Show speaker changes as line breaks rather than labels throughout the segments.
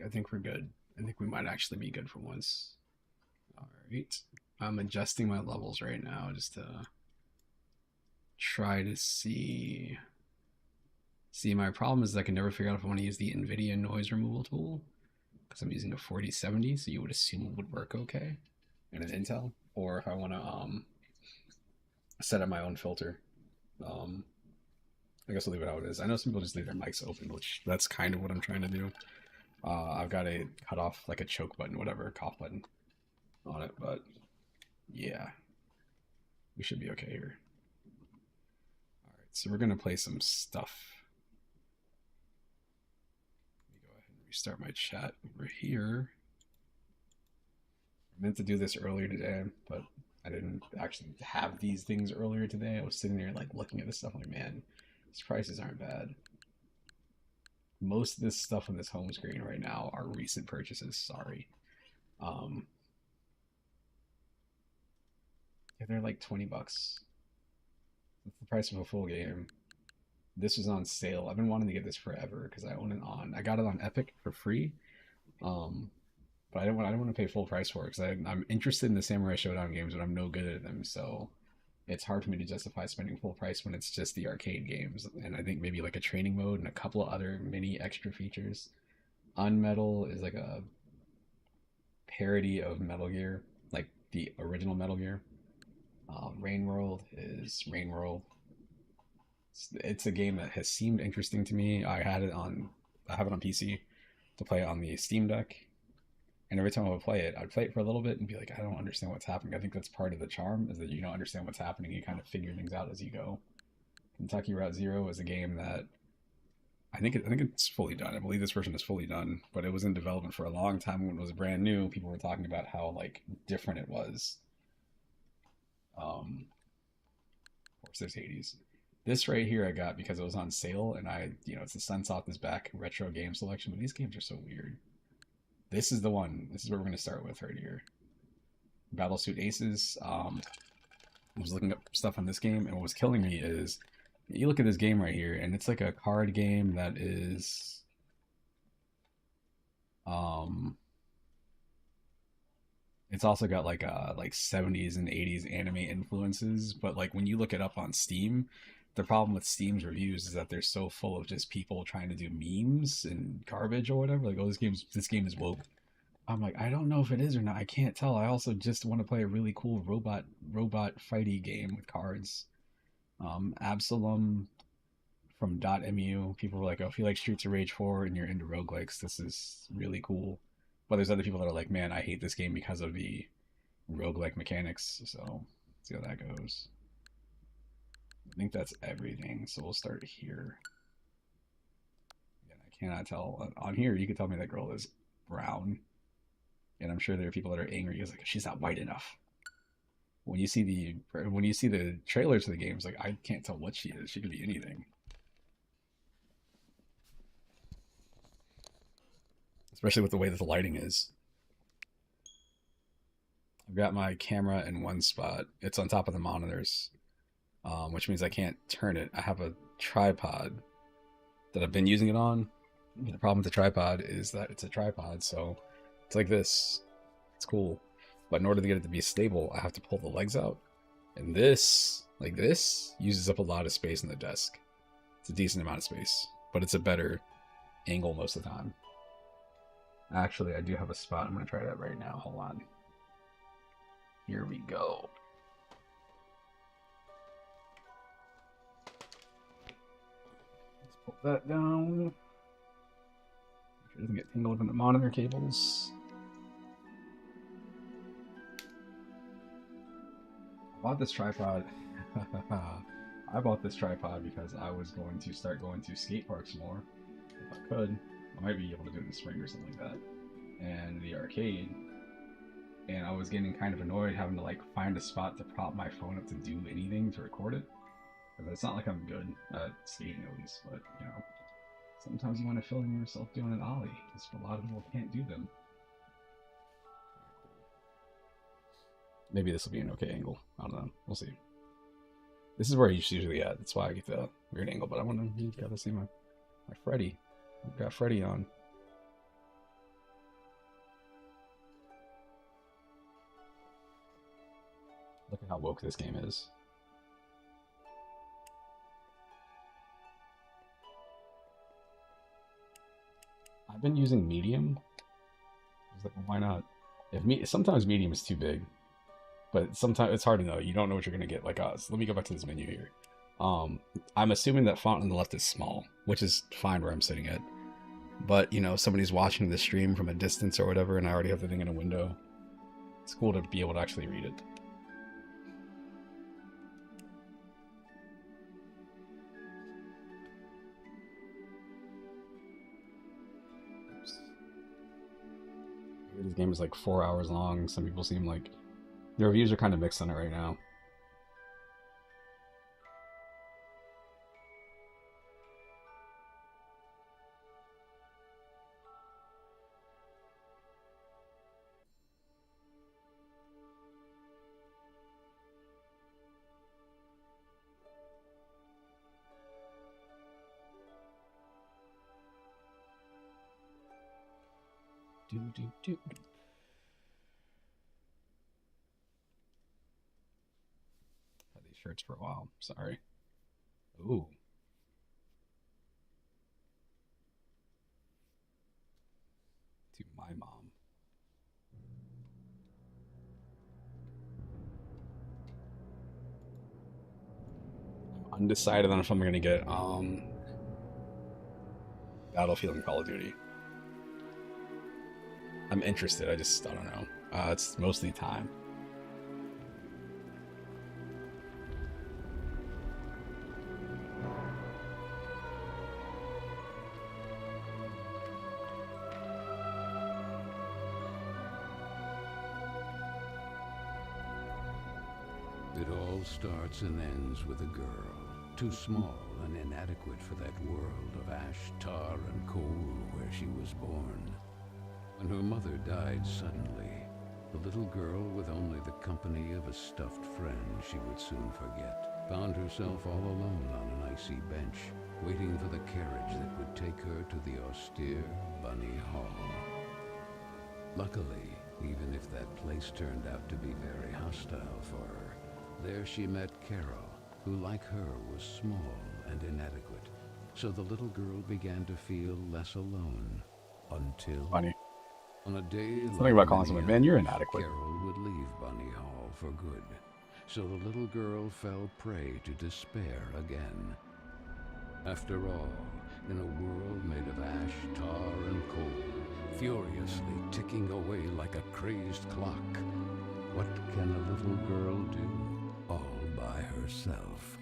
think we're good. I think we might actually be good for once. All right. I'm adjusting my levels right now just to try to see. See, my problem is I can never figure out if I want to use the NVIDIA noise removal tool because I'm using a 4070, so you would assume it would work okay in an Intel, or if I want to set up my own filter. Um, I guess I'll leave it how it is. I know some people just leave their mics open, which that's kind of what I'm trying to do. I've got a cut off, like a choke button, whatever, cough button on it, but yeah, we should be okay here. All right, so we're gonna play some stuff. Let me go ahead and restart my chat over here. I meant to do this earlier today, but I didn't actually have these things earlier today. I was sitting there like looking at this stuff, like, man, these prices aren't bad. Most of this stuff on this home screen right now are recent purchases. Sorry. Yeah, they're like 20 bucks. That's the price of a full game. This was on sale. I've been wanting to get this forever because I own it on. I got it on Epic for free. Um, but I don't want to pay full price for it because I'm interested in the Samurai Showdown games, but I'm no good at them. So it's hard for me to justify spending full price when it's just the arcade games. And I think maybe like a training mode and a couple of other mini extra features. Unmetal is like a parody of Metal Gear, like the original Metal Gear. Rain World is Rain World. It's a game that has seemed interesting to me. I have it on PC to play on the Steam Deck, and every time I would play it, I'd play it for a little bit and be like, I don't understand what's happening. I think that's part of the charm is that you don't understand what's happening. You kind of figure things out as you go. Kentucky Route Zero is a game that I think it's fully done. I believe this version is fully done, but it was in development for a long time when it was brand new. People were talking about how like different it was. Of course, there's Hades. This right here I got because it was on sale, and it's the Sunsoft is back retro game selection, but these games are so weird. This is the one. This is what we're going to start with right here. Battlesuit Aces. I was looking up stuff on this game, and what was killing me is you look at this game right here, and it's like a card game that is it's also got like 70s and 80s anime influences, but like when you look it up on Steam, the problem with Steam's reviews is that they're so full of just people trying to do memes and garbage or whatever. Like, oh, this game is woke. I'm like, I don't know if it is or not. I can't tell. I also just want to play a really cool robot fighty game with cards. Absalom from .mu. People were like, oh, if you like Streets of Rage 4 and you're into roguelikes, this is really cool. But there's other people that are like, man, I hate this game because of the roguelike mechanics. So, let's see how that goes. I think that's everything. So we'll start here. Again, I cannot tell. On here, you can tell me that girl is brown. And I'm sure there are people that are angry because like she's not white enough. When you see the trailers to the games, like I can't tell what she is. She could be anything. Especially with the way that the lighting is. I've got my camera in one spot. It's on top of the monitors, which means I can't turn it. I have a tripod that I've been using it on. The problem with the tripod is that it's a tripod, so it's like this. It's cool. But in order to get it to be stable, I have to pull the legs out. And this, like this, uses up a lot of space in the desk. It's a decent amount of space, but it's a better angle most of the time. Actually, I do have a spot. I'm going to try that right now. Hold on. Here we go. Let's pull that down. Make sure it doesn't get tangled up in the monitor cables. I bought this tripod. I bought this tripod because I was going to start going to skate parks more. If I could. I might be able to do it in the spring or something like that. And the arcade. And I was getting kind of annoyed having to like find a spot to prop my phone up to do anything to record it. Because it's not like I'm good at skating at least, but you know, sometimes you want to film yourself doing an ollie. Because a lot of people can't do them. Maybe this will be an okay angle. I don't know. We'll see. This is where he's usually at. That's why I get the weird angle. But I want to, you gotta see my Freddy. I've got Freddy on. Look at how woke this game is. I've been using medium. I was like, well, why not? Sometimes medium is too big, but sometimes it's hard to know. You don't know what you're gonna get. Like us. Let me go back to this menu here. I'm assuming that font on the left is small, which is fine where I'm sitting at. But you know, if somebody's watching the stream from a distance or whatever, and I already have the thing in a window, it's cool to be able to actually read it. This game is like 4 hours long. Some people seem like the reviews are kind of mixed on it right now. Do. Had these shirts for a while. Sorry. Ooh. To my mom. I'm undecided on if I'm gonna get Battlefield and Call of Duty. I'm interested. I don't know. It's mostly time.
It all starts and ends with a girl, too small and inadequate for that world of ash, tar, and coal where she was born. When her mother died suddenly, the little girl, with only the company of a stuffed friend she would soon forget, found herself all alone on an icy bench, waiting for the carriage that would take her to the austere Bunny Hall. Luckily, even if that place turned out to be very hostile for her, there she met Carol, who like her was small and inadequate. So the little girl began to feel less alone until...
Funny.
On a day
Something about calling someone, man, you're inadequate.
Carol would leave Bunny Hall for good. So the little girl fell prey to despair again. After all, in a world made of ash, tar, and coal, furiously ticking away like a crazed clock, what can a little girl do all by herself?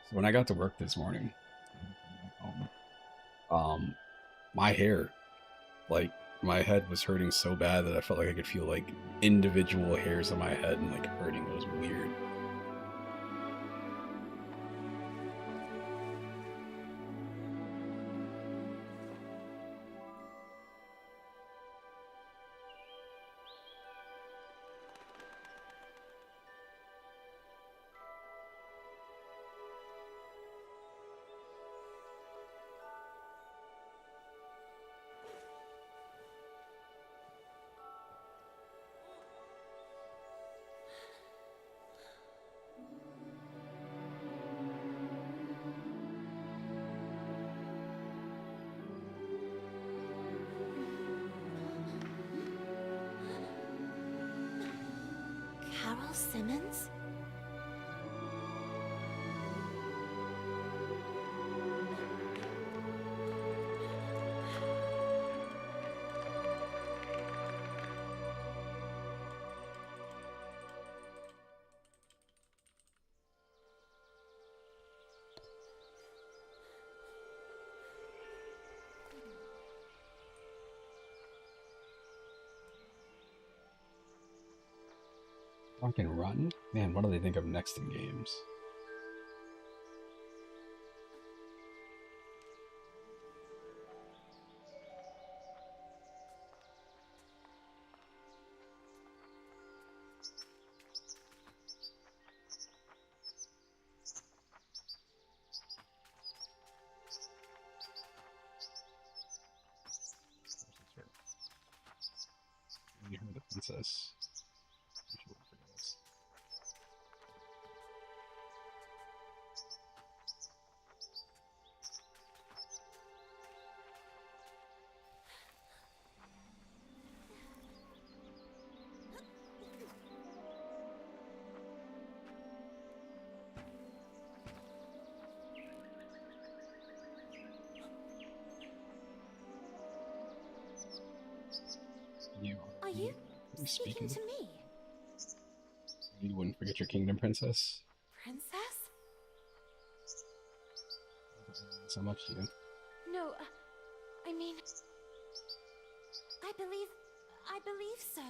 So when I got to work this morning, my hair, like my head was hurting so bad that I felt like I could feel like individual hairs on my head and like hurting. It was weird.
Carol Simmons?
Fucking run? Man, what do they think of next in games? You heard the princess. You should wait for this.
Are you speaking
speaking?
to me?
You wouldn't forget your kingdom, princess.
Princess?
So much to you.
No, I mean... I believe so.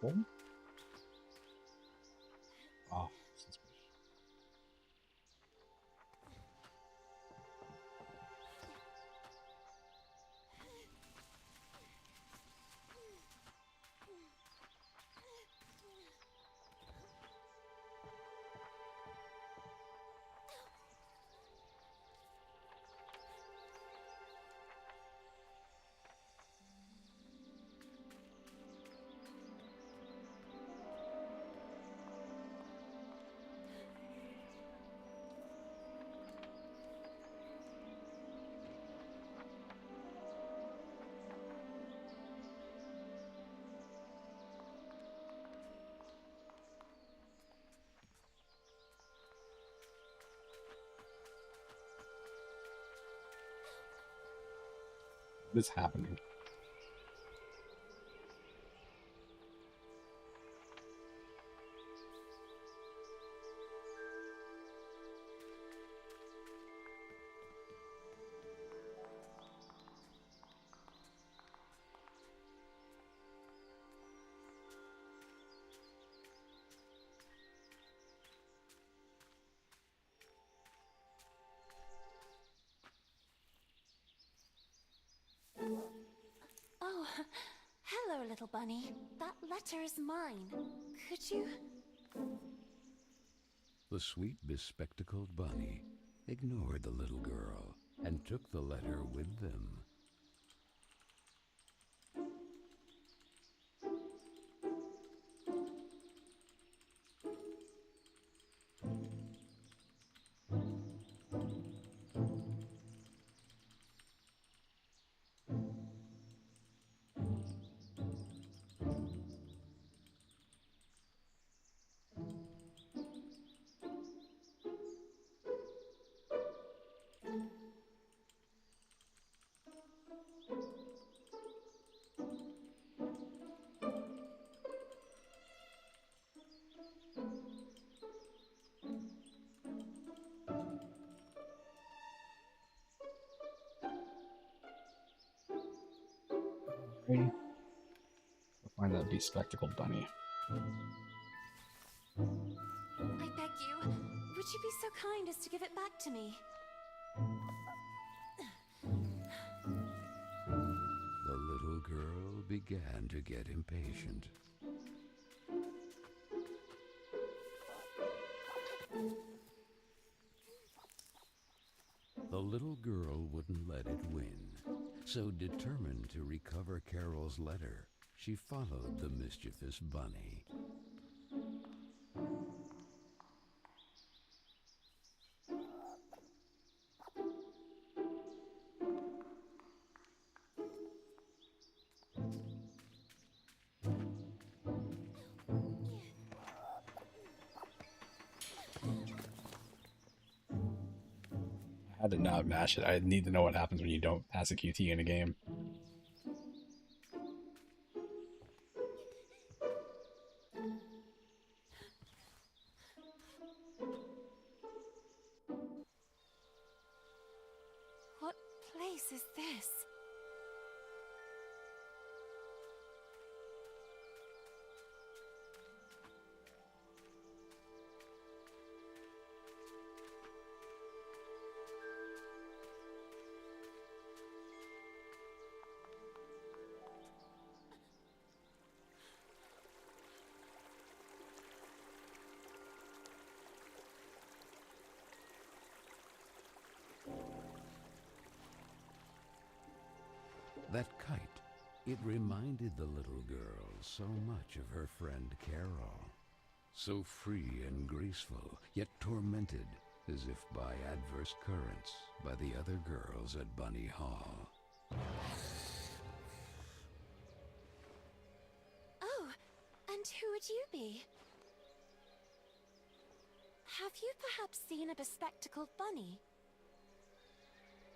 Home? Oh, suspicious. What is happening?
Oh, hello, little bunny. That letter is mine. Could you...
The sweet, bespectacled bunny ignored the little girl and took the letter with them.
Ready? We'll find that bespectacled bunny.
I beg you, would you be so kind as to give it back to me?
The little girl began to get impatient. The little girl wouldn't let it win, so determined to recover Carol's letter, she followed the mischievous bunny.
I had to not mash it. I need to know what happens when you don't pass a QT in a game.
What place is this?
That kite, it reminded the little girl so much of her friend Carol. So free and graceful, yet tormented, as if by adverse currents, by the other girls at Bunny Hall.
Oh, and who would you be? Have you perhaps seen a bespectacled bunny?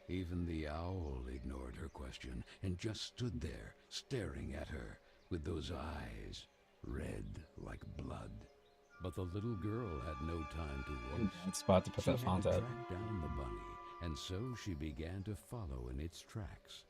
Even the owl ignored her question and just stood there, staring at her, with those eyes, red like blood. But the little girl had no time to waste.
Bad spot to put
She
that
had
font
to
at.
track down the bunny, and so she began to follow in its tracks.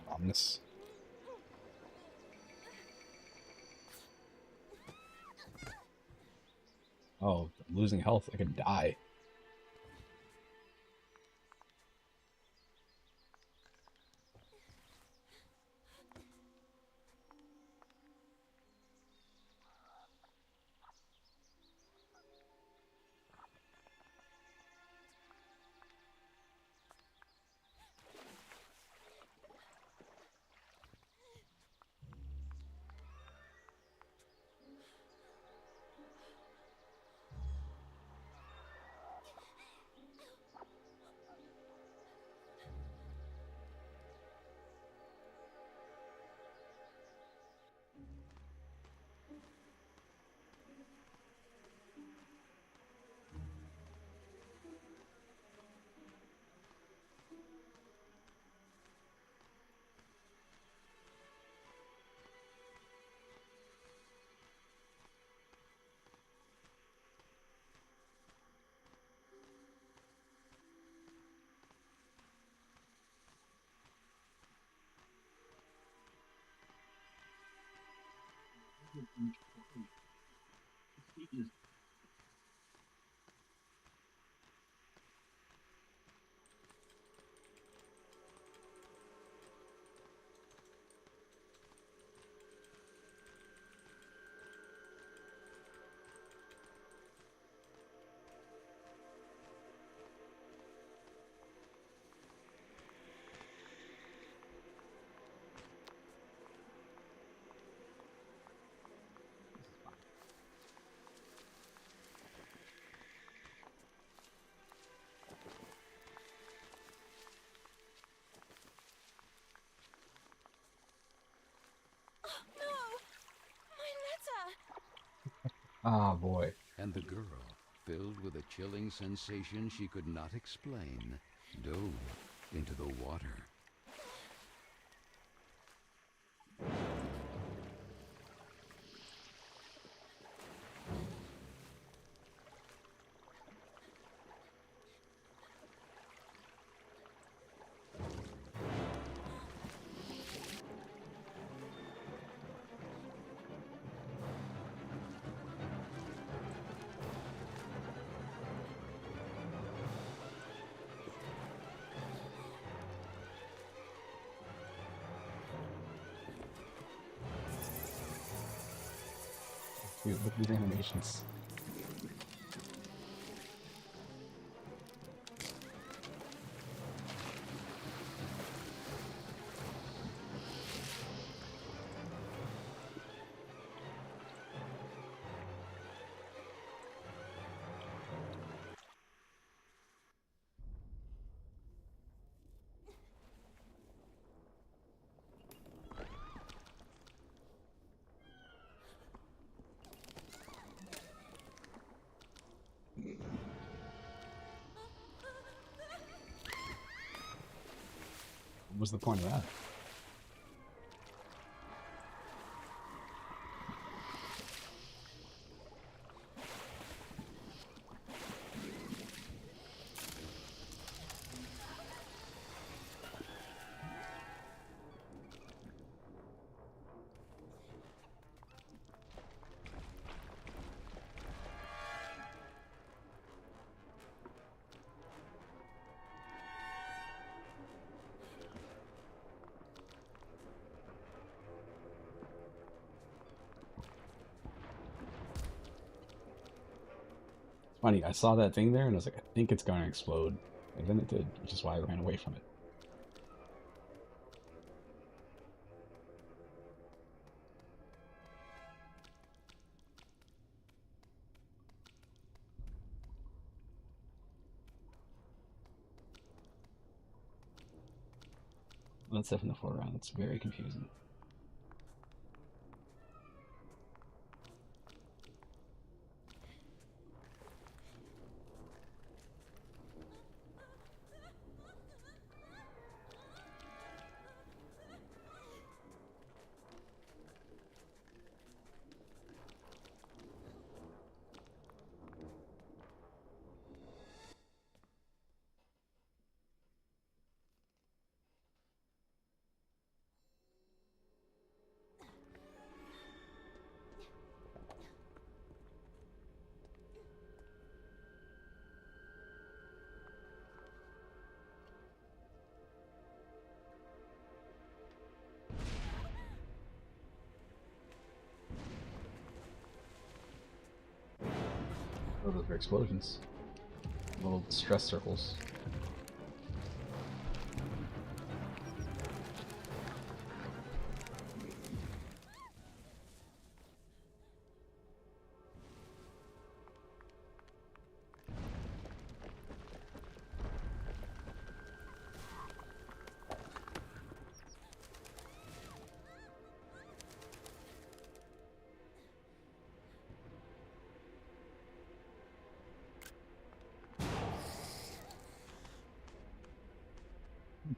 Ominous. Oh, I'm losing health. I could die. Ah, boy.
And the girl, filled with a chilling sensation she could not explain, dove into the water.
Dude, look at these animations. was the point of that? Funny, I saw that thing there and I was like, I think it's going to explode. And then it did, which is why I ran away from it. That's it from the foreground. It's very confusing. Oh, those are explosions. Little stress circles.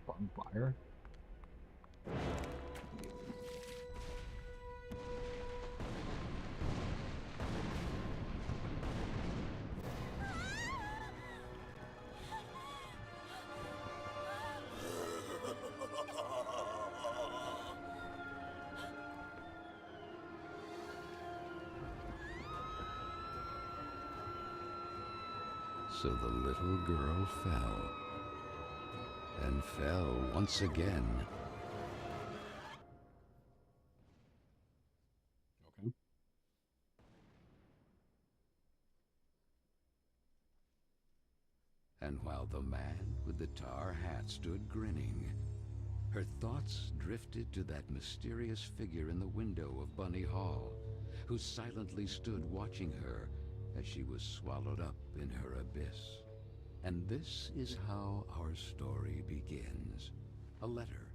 Bonfire.
So the little girl fell, and fell once again.
Okay.
And while the man with the tar hat stood grinning, her thoughts drifted to that mysterious figure in the window of Bunny Hall, who silently stood watching her as she was swallowed up in her abyss. And this is how our story begins. A letter,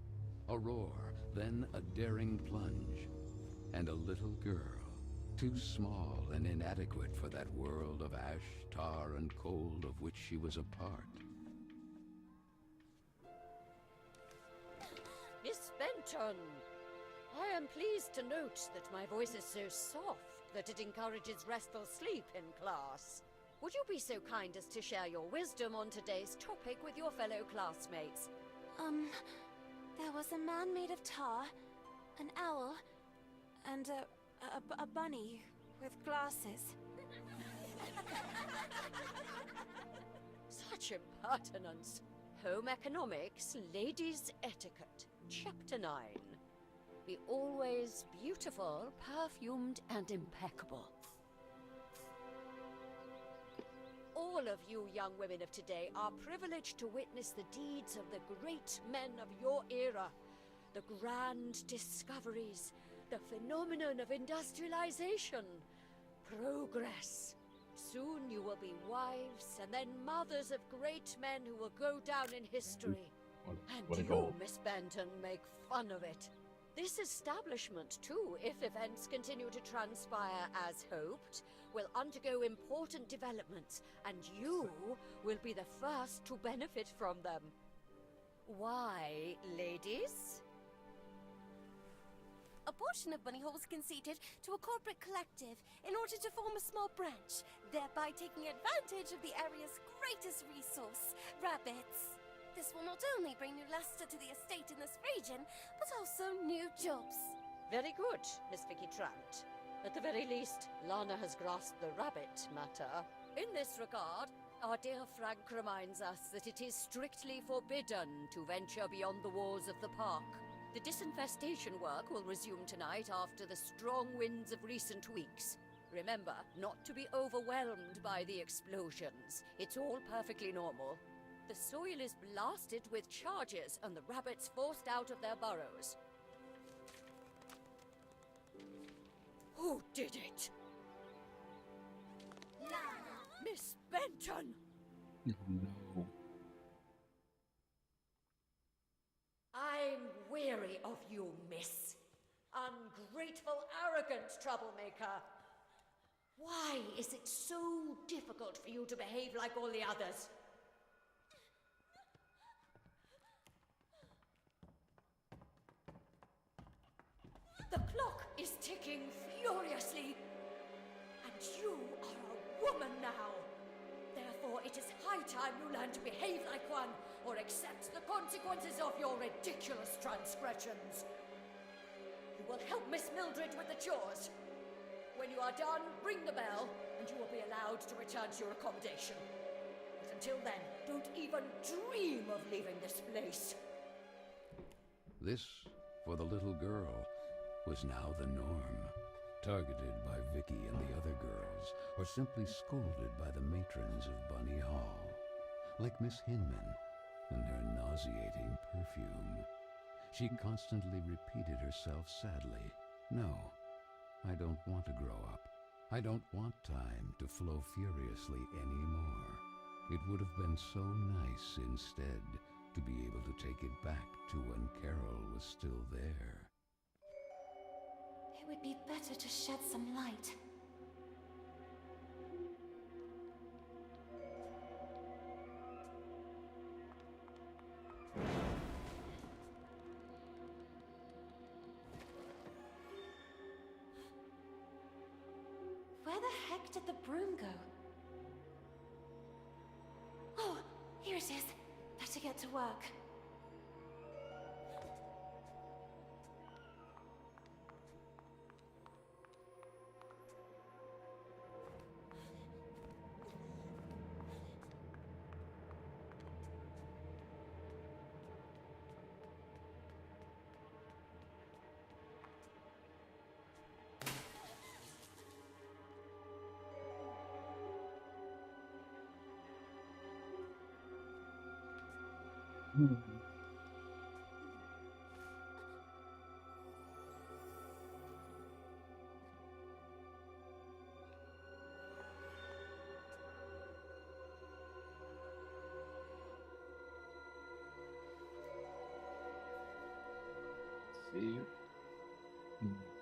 a roar, then a daring plunge, and a little girl, too small and inadequate for that world of ash, tar, and cold of which she was a part.
Miss Benton, I am pleased to note that my voice is so soft that it encourages restful sleep in class. Would you be so kind as to share your wisdom on today's topic with your fellow classmates?
There was a man made of tar, an owl, and a bunny with glasses.
Such impertinence. Home economics, ladies' etiquette, chapter 9. Be always beautiful, perfumed, and impeccable. All of you young women of today are privileged to witness the deeds of the great men of your era, the grand discoveries, the phenomenon of industrialization, progress. Soon you will be wives and then mothers of great men who will go down in history.
What a
And
goal.
you, Miss Benton, make fun of it. This establishment, too, if events continue to transpire as hoped, will undergo important developments, and you will be the first to benefit from them. Why, ladies?
A portion of Bunny Hall was conceded to a corporate collective in order to form a small branch, thereby taking advantage of the area's greatest resource, rabbits. This will not only bring new luster to the estate in this region, but also new jobs.
Very good, Miss Vicky Trant. At the very least, Lana has grasped the rabbit matter. In this regard, our dear Frank reminds us that it is strictly forbidden to venture beyond the walls of the park. The disinfestation work will resume tonight after the strong winds of recent weeks. Remember, not to be overwhelmed by the explosions. It's all perfectly normal. The soil is blasted with charges and the rabbits forced out of their burrows. Who did it? Miss Benton!
No.
I'm weary of you, miss. Ungrateful, arrogant troublemaker. Why is it so difficult for you to behave like all the others? The clock is ticking furiously, and you are a woman now. Therefore, it is high time you learn to behave like one, or accept the consequences of your ridiculous transgressions. You will help Miss Mildred with the chores. When you are done, ring the bell, and you will be allowed to return to your accommodation. But until then, don't even dream of leaving this place.
This, for the little girl, was now the norm. Targeted by Vicky and the other girls, or simply scolded by the matrons of Bunny Hall. Like Miss Hinman and her nauseating perfume. She constantly repeated herself sadly, "No, I don't want to grow up. I don't want time to flow furiously anymore. It would have been so nice instead to be able to take it back to when Carol was still there."
It would be better to shed some light. Where the heck did the broom go? Oh, here it is. Better get to work.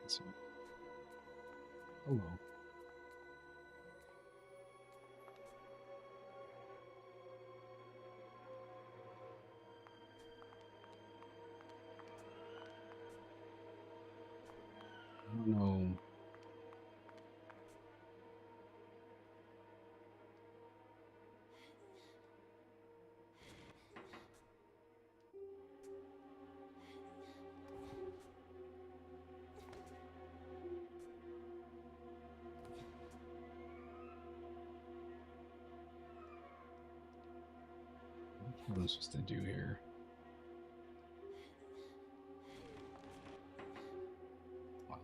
See? Oh well. I don't know. What am I supposed to do here? Wow.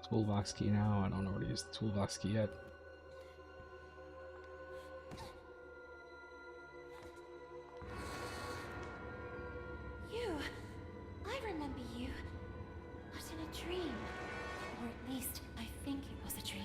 Toolbox key now. I don't know where to use the toolbox key yet.
You. I remember you. But in a dream. Or at least, I think it was a dream.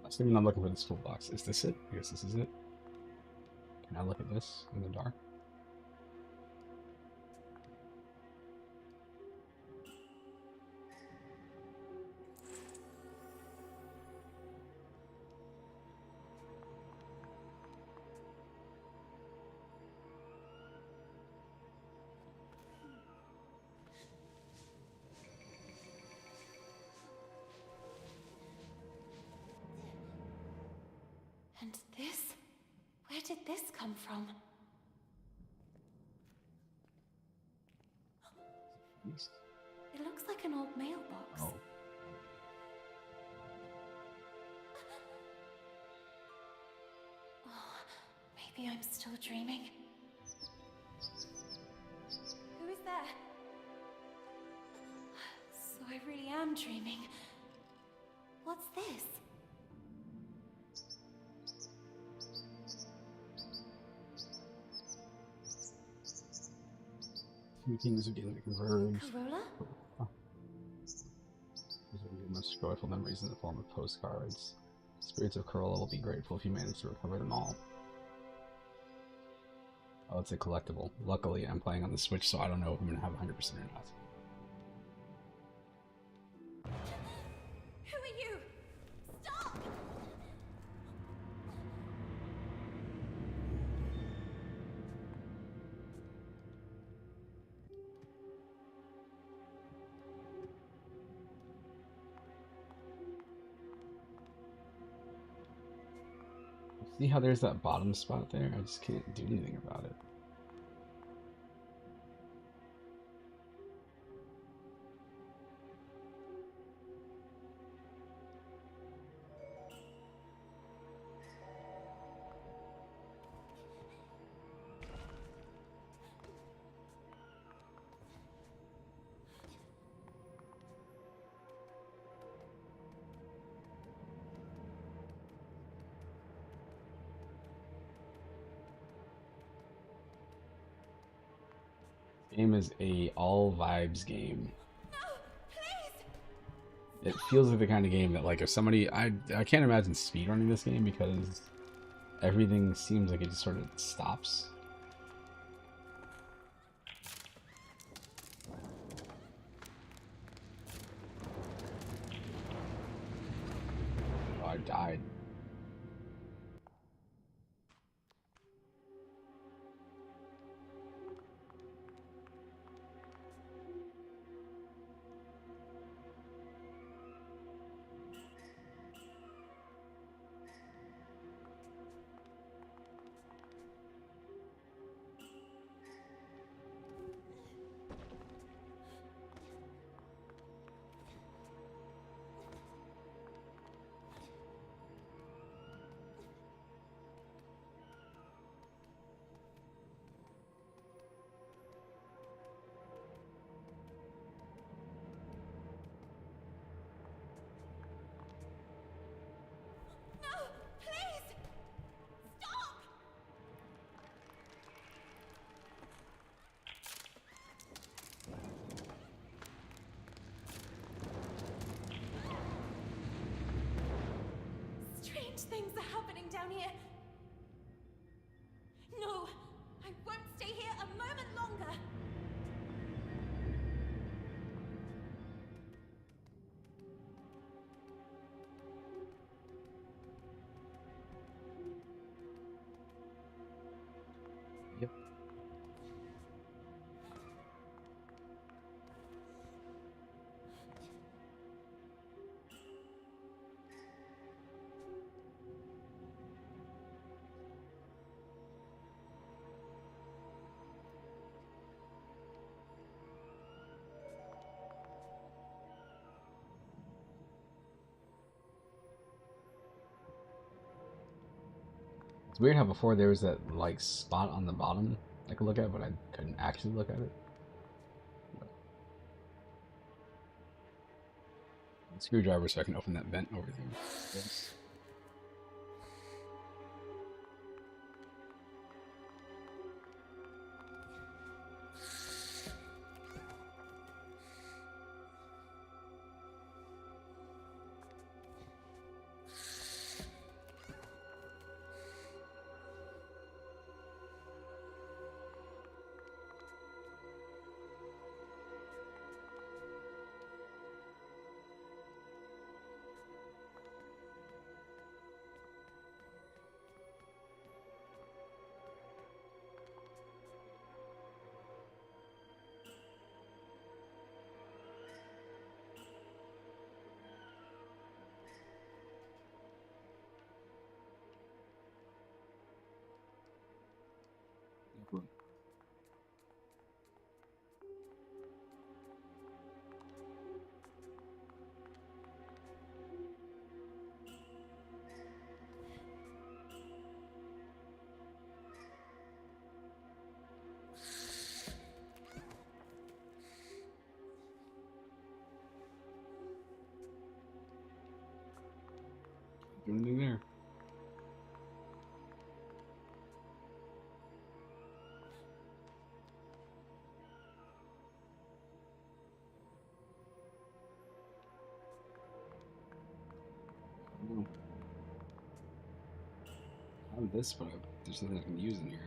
Assuming I'm looking for this toolbox. Is this it? I guess this is it. Can I look at this in the dark?
And this? Where did this come from? It looks like an old mailbox.
Oh.
Oh, maybe I'm still dreaming. Who is there? So I really am dreaming. What's this?
Two kings again to converge.
Corolla?
These are the most joyful memories in the form of postcards. Spirits of Corolla will be grateful if you manage to recover them all. Oh, it's a collectible. Luckily, I'm playing on the Switch, so I don't know if I'm going to have 100% or not.
Who are you? Stop!
See how there's that bottom spot there? I just can't do anything about it. Game is a all vibes game.
No, please!
It feels like the kind of game that, like, if somebody, I can't imagine speedrunning this game because everything seems like it just sort of stops. Oh, I died.
No, please! Stop! Strange things are happening down here. No, I won't stay here a moment longer.
Yep. It's weird how before there was that like spot on the bottom I could look at, but I couldn't actually look at it. Screwdriver so I can open that vent over there. Yes. Do anything there? How did this spot? There's nothing I can use in here.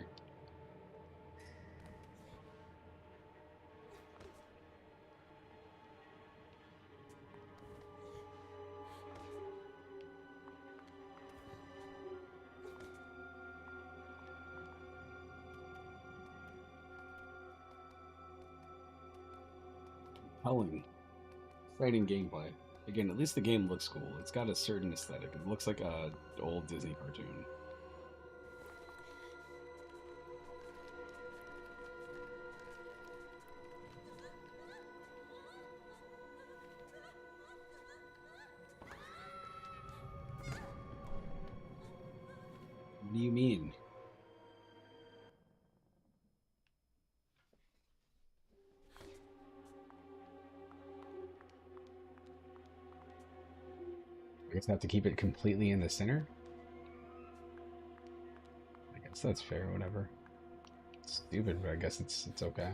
Compelling. Exciting gameplay. Again, at least the game looks cool. It's got a certain aesthetic. It looks like a old Disney cartoon. What do you mean? I guess I have to keep it completely in the center? I guess that's fair, whatever. It's stupid, but I guess it's okay.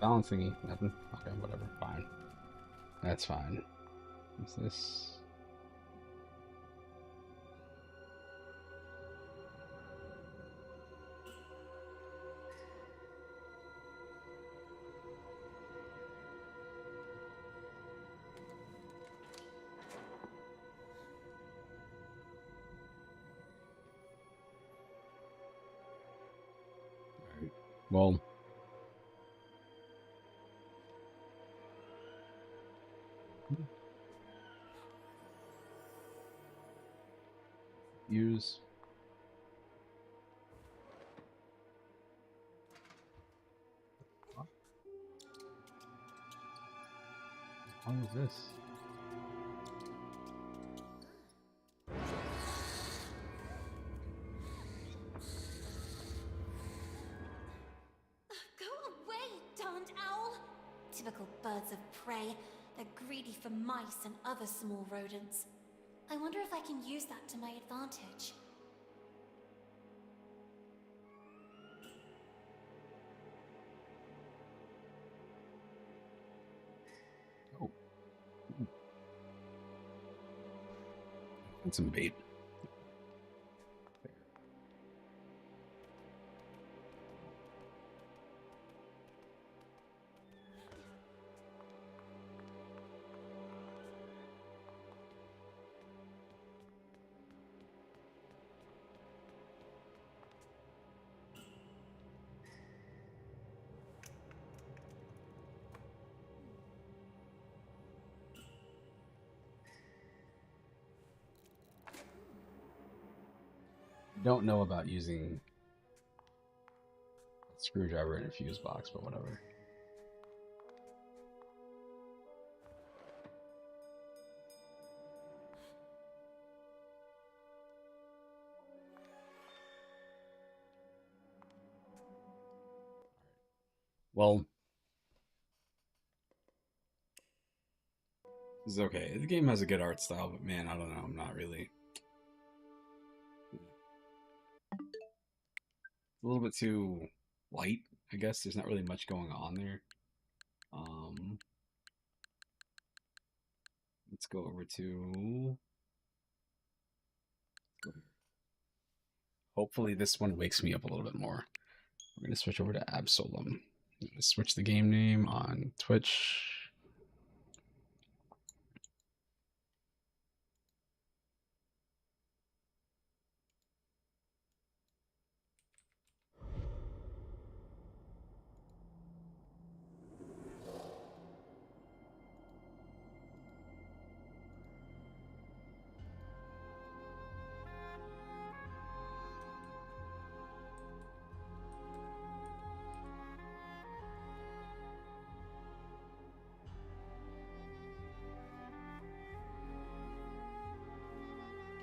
Balance thingy, nothing. Okay, whatever, fine. That's fine. What's this? Alright. Well, use how is this?
Go away, darned owl! Typical birds of prey. They're greedy for mice and other small rodents. I wonder if I can use that to my advantage.
Oh. And some bait. Don't know about using a screwdriver in a fuse box, but whatever. Well, this is okay. The game has a good art style, but man, I don't know. I'm not really. A little bit too light, I guess. There's not really much going on there. Um, let's go over to. Hopefully, this one wakes me up a little bit more. We're gonna switch over to Absolem. Switch the game name on Twitch.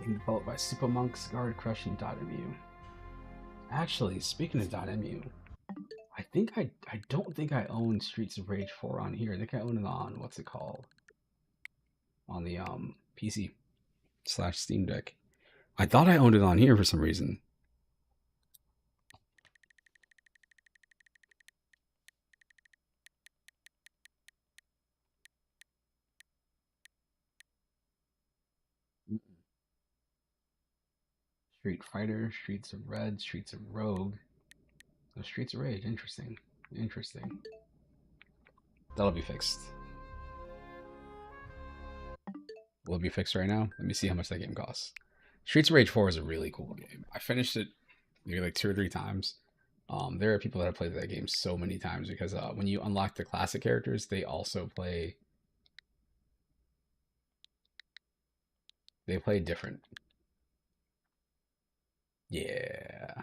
Game developed by Supermonks, Guard Crush, and .mu. Actually, speaking of .mu, I don't think I own Streets of Rage 4 on here. I think I own it on what's it called? On the PC / Steam Deck. I thought I owned it on here for some reason. Street Fighter, Streets of Red, Streets of Rogue. No, Streets of Rage. Interesting. Interesting. That'll be fixed. Will it be fixed right now? Let me see how much that game costs. Streets of Rage 4 is a really cool game. I finished it maybe like 2 or 3 times. There are people that have played that game so many times because when you unlock the classic characters, they also play. They play different. Yeah.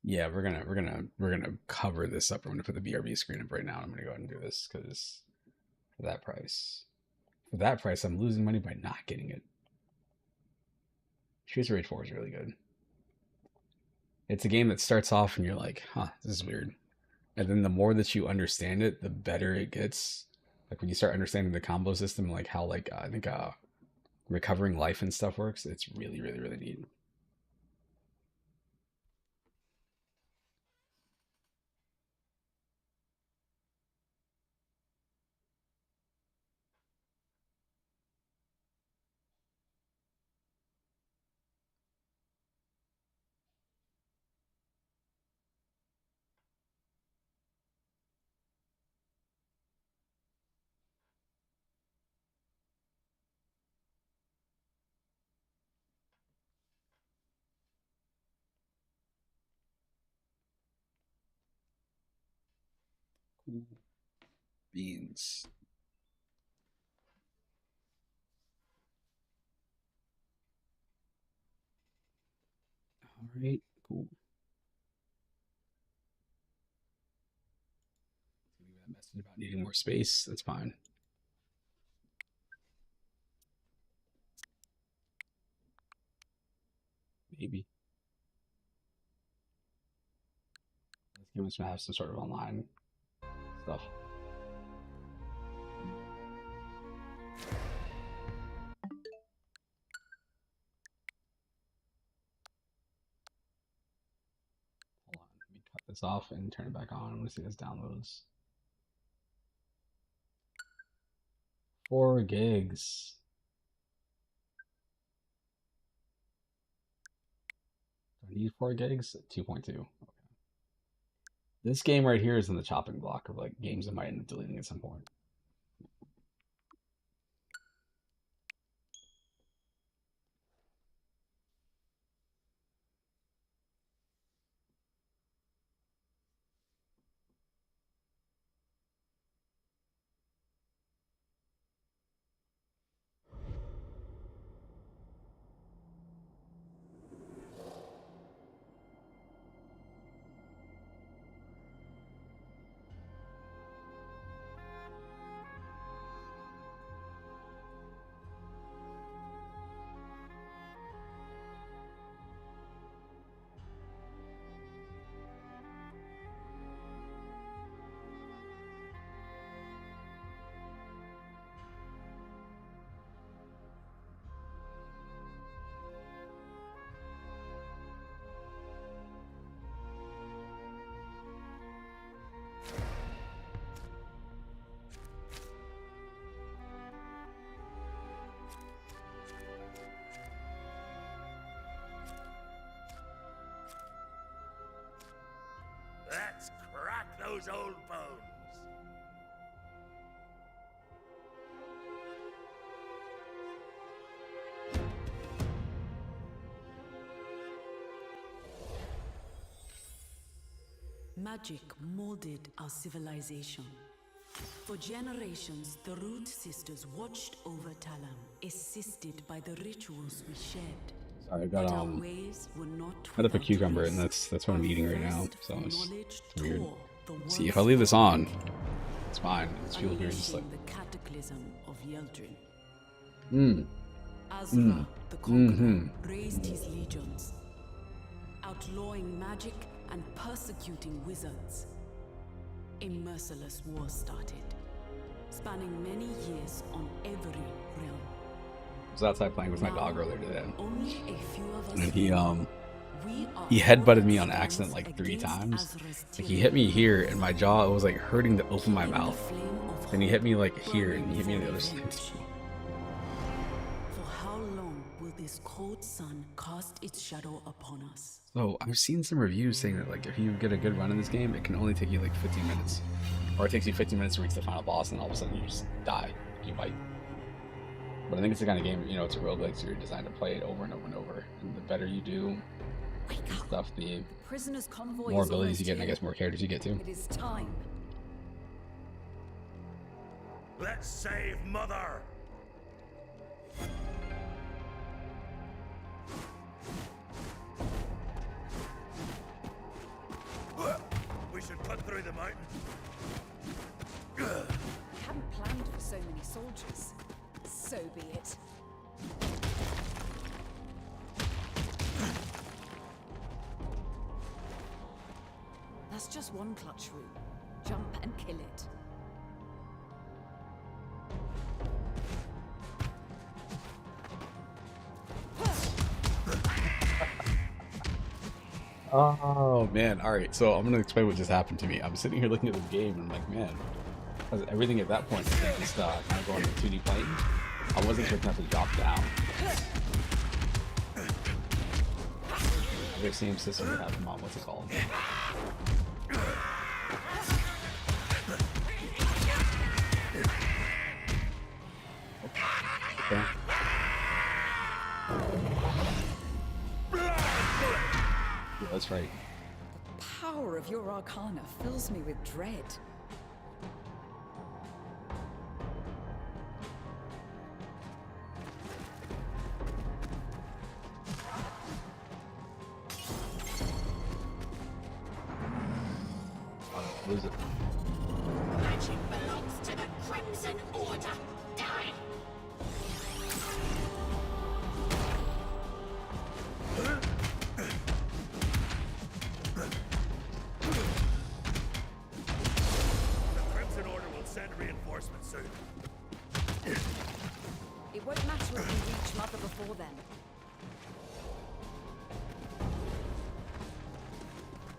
Yeah, we're gonna cover this up. I'm gonna put the BRB screen up right now. I'm gonna go ahead and do this because for that price, I'm losing money by not getting it. Streets of Rage 4 is really good. It's a game that starts off and you're like, huh, this is weird. And then the more that you understand it, the better it gets. Like when you start understanding the combo system, like how I think recovering life and stuff works, it's really, really, really neat. Cool beans. All right, cool. That message about needing more space. That's fine. Maybe. This game is gonna have some sort of online stuff. Hold on, let me cut this off and turn it back on. I want to see this downloads. 4 gigs. Do I need 4 gigs? 2.2. Okay. This game right here is in the chopping block of like games I might end up deleting at some point.
those old bones.
Magic molded our civilization. For generations, the Root Sisters watched over Talam, assisted by the rituals we shared.
Sorry, I
But
got
our ways were not
got up a
without
cucumber, and
risk.
that's what I'm
Our
eating right now.
thirst
So
for
it's
knowledge
weird.
tore the
See, if
world's
I leave this on,
foundation,
it's fine. It's fuel here just like.
unleashing the cataclysm of Yeldrin.
Mmm.
Azra, the Conqueror, raised his legions, outlawing magic and persecuting wizards. A merciless war started, spanning many years on every realm.
I was outside playing with my dog earlier today,
Only a few of us
and
we
he
are
headbutted me on
stands
accident like 3
against
times.
Azra's
Like he
tyranny.
hit me here, and my jaw was like hurting to open my
In the
mouth.
flame of
Then he hit me
hope,
like here, and he hit me on the
burning
other
for
side.
revenge. For how long will this cold sun cast its shadow upon us?
So I've seen some reviews saying that like if you get a good run in this game, it can only take you like 15 minutes, or it takes you 15 minutes to reach the final boss, and all of a sudden you just die if you fight. But I think it's the kind of game, you know, it's a roguelike, so you're designed to play it over and over and over. And the better you do and stuff, the
Prisoner's convoy
more
is
abilities you
almost
get, and I
here.
guess more characters you get too.
It is time.
Let's save Mother! We should cut through the mountain.
I hadn't planned for so many soldiers. So be it. That's just one clutch room. Jump and kill it.
Oh man! All right, so I'm gonna explain what just happened to me. I'm sitting here looking at this game, and I'm like, man, everything at that point is just kind of going to 2D plane. I wasn't sure enough to drop down. I've seen system that have them on. What's it called? Okay. Yeah, that's right.
The power of your arcana fills me with dread.
What is it?
Magic belongs to the Crimson Order. Die!
The Crimson Order will send reinforcements soon.
It won't matter if we reach Mother before then.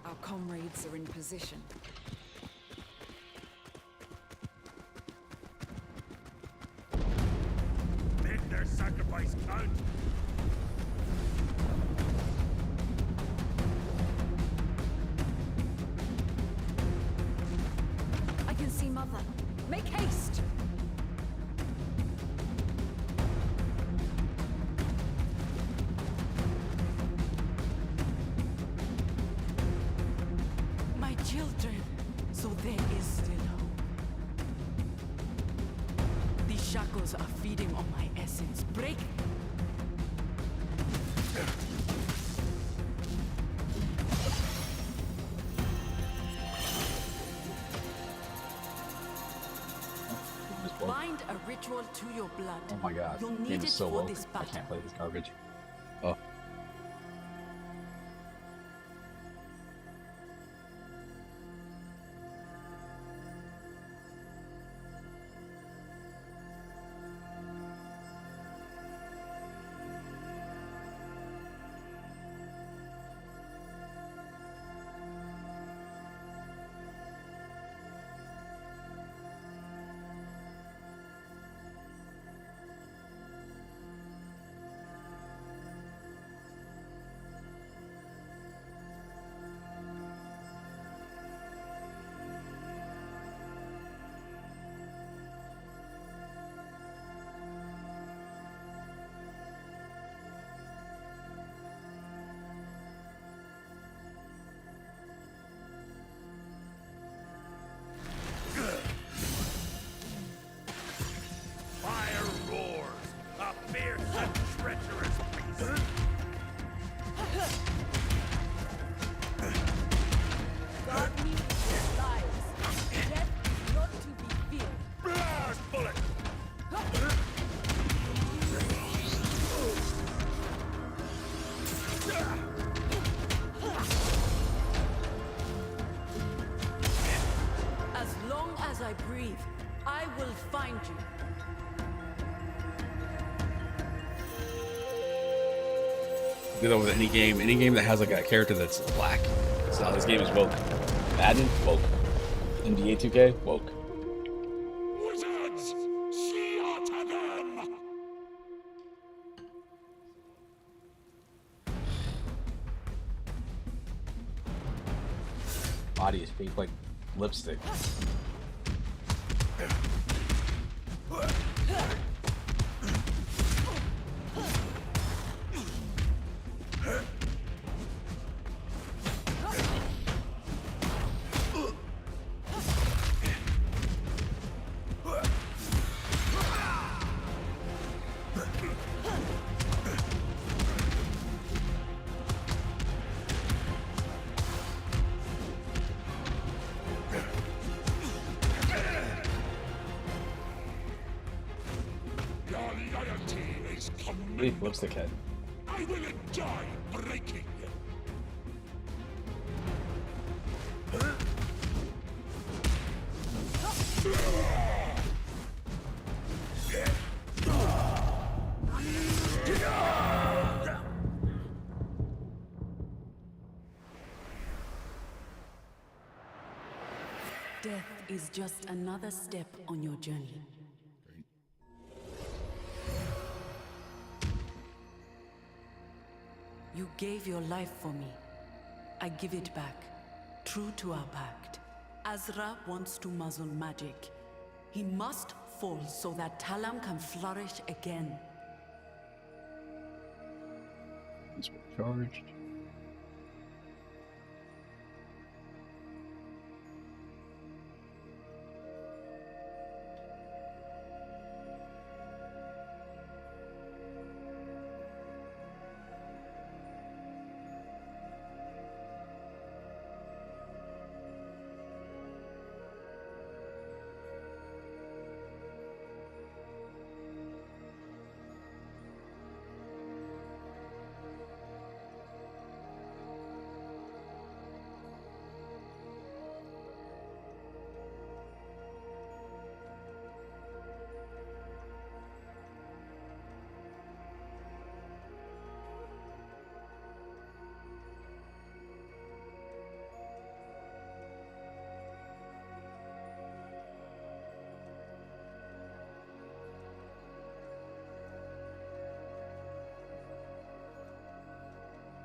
Our comrades are in position.
Make their sacrifice count.
I can see Mother. Make haste!
My children, so there is still hope. These shackles are feeding on my essence. Break. Bind a ritual to your blood.
Oh my god,
You'll
this
need
game
it
is so
for
woke.
this
I
battle.
can't play this garbage. Oh.
long as I breathe, I will find you.
Do that with any game that has like a character that's black. So this game is woke. Madden, woke. NBA 2K, woke.
Wizards, slaughter them!
Body is fake like lipstick. Leave lipstick head.
I will enjoy breaking.
Death is just another step on your journey. You gave your life for me. I give it back, true to our pact. Azra wants to muzzle magic. He must fall so that Talam can flourish again.
He's charged.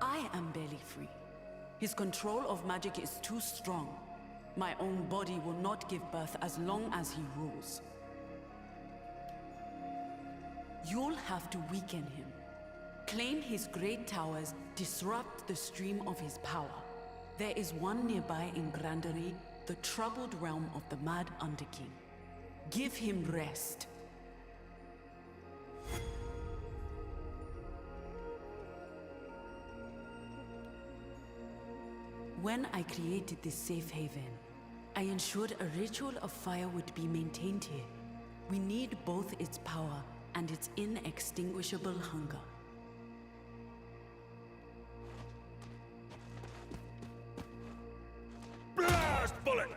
I am barely free. His control of magic is too strong. My own body will not give birth as long as he rules. You'll have to weaken him. Claim his great towers, disrupt the stream of his power. There is one nearby in Grandery, the troubled realm of the Mad Underking. Give him rest. When I created this safe haven, I ensured a ritual of fire would be maintained here. We need both its power and its inextinguishable hunger.
Blast bullet!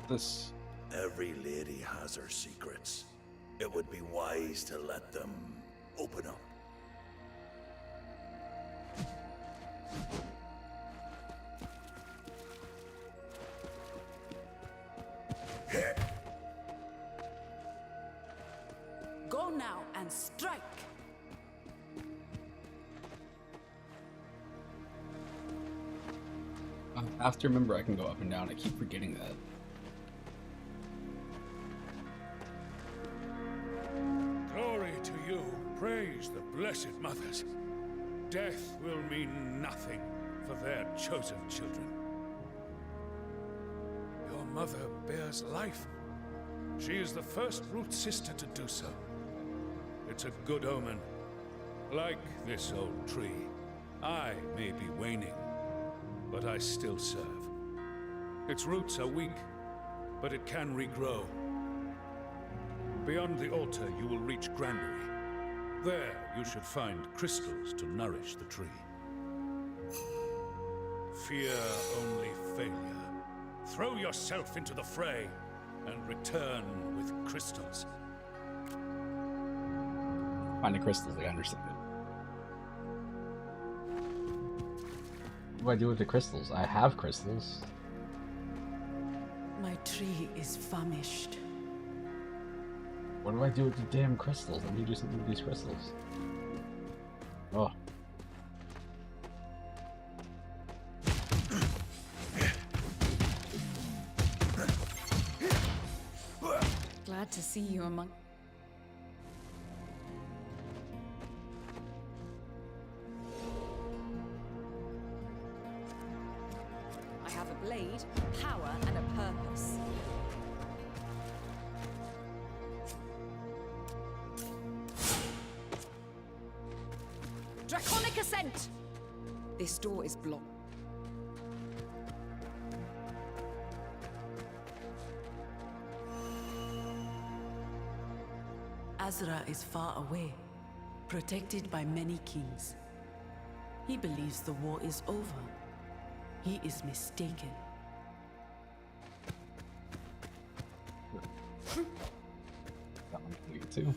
This.
Every lady has her secrets. It would be wise to let them open up.
Go now and strike!
I have to remember I can go up and down. I keep forgetting that.
Glory to you. Praise the Blessed Mothers. Death will mean nothing for their chosen children. Your mother bears life. She is the first root sister to do so. It's a good omen. Like this old tree, I may be waning, but I still serve. Its roots are weak, but it can regrow. Beyond the altar, you will reach Grandery. There, you should find crystals to nourish the tree. Fear only failure. Throw yourself into the fray and return with crystals.
Finding crystals, I understand it. What do I do with the crystals? I have crystals.
My tree is famished.
What do I do with the damn crystals? Let me do something with these crystals. Oh.
Glad to see you among...
I have a blade, power, and a purpose. Draconic Ascent!
This door is blocked.
Azra is far away, protected by many kings. He believes the war is over. He is mistaken.
That one can get too.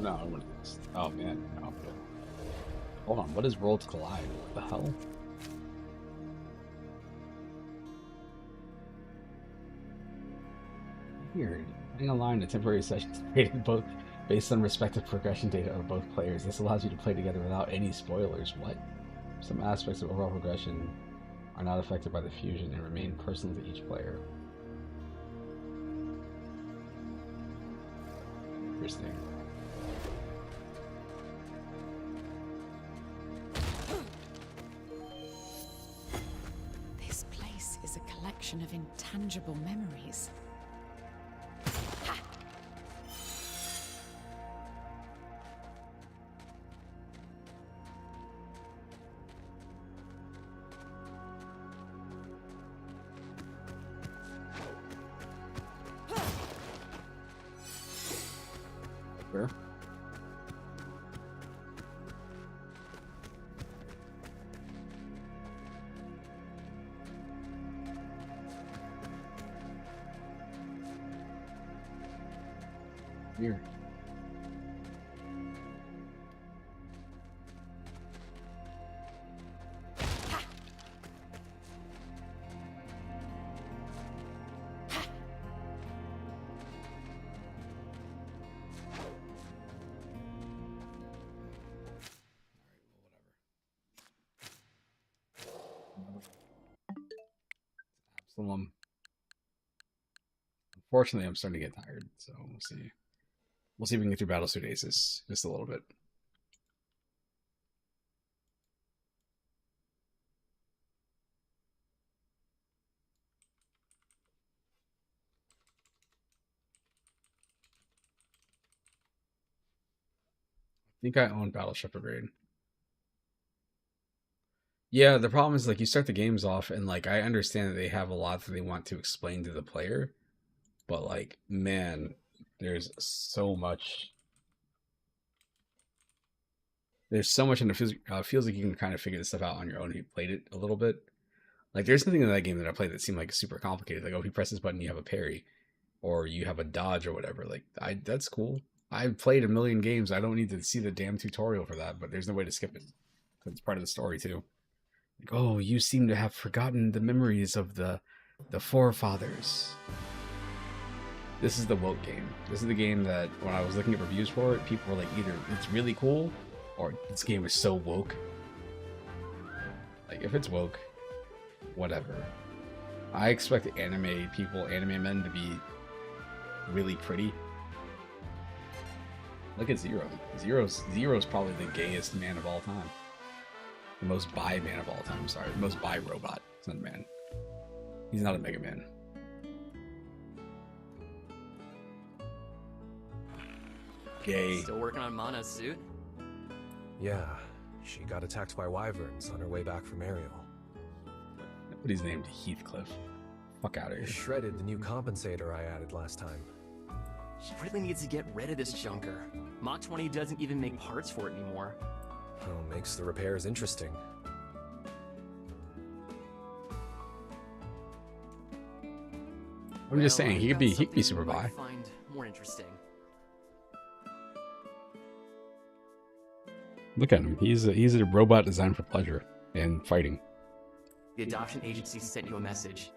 No, I want this. Oh man, no. Hold on, what is Roll to Collide? What the hell? Weird. Putting online a temporary session created both based on respective progression data of both players. This allows you to play together without any spoilers. What? Some aspects of overall progression are not affected by the fusion and remain personal to each player. Interesting.
This place is a collection of intangible memories.
Sure. Here. Absalom. Unfortunately, I'm starting to get tired, so we'll see. We'll see if we can get through Battlesuit Aces just a little bit. I think I own Battleship Brigade. Yeah, the problem is like you start the games off and like I understand that they have a lot that they want to explain to the player, but like man, there's so much. There's so much in the feels like you can kind of figure this stuff out on your own if you played it a little bit. Like there's nothing in that game that I played that seemed like super complicated. Like, oh, if you press this button, you have a parry, or you have a dodge or whatever. Like that's cool. I've played a million games. I don't need to see the damn tutorial for that, but there's no way to skip it. It's part of the story too. Like, oh, you seem to have forgotten the memories of the forefathers. This is the woke game. This is the game that when I was looking at reviews for it, people were like, either it's really cool or this game is so woke. Like, if it's woke, whatever. I expect anime people, anime men to be really pretty. Look at Zero. Zero's probably the gayest man of all time. The most bi man of all time. Sorry, the most bi robot. He's not a man. He's not a Mega Man. Gay.
Still working on Mana's suit?
Yeah, she got attacked by wyverns on her way back from Ariel.
But he's named Heathcliff. Fuck out of here.
Shredded the new compensator I added last time.
She really needs to get rid of this junker. Mach 20 doesn't even make parts for it anymore.
Oh, makes the repairs interesting.
I'm just saying, he could be super bi.
Find more interesting.
Look at him. He's a robot designed for pleasure and fighting.
The adoption agency sent you a message.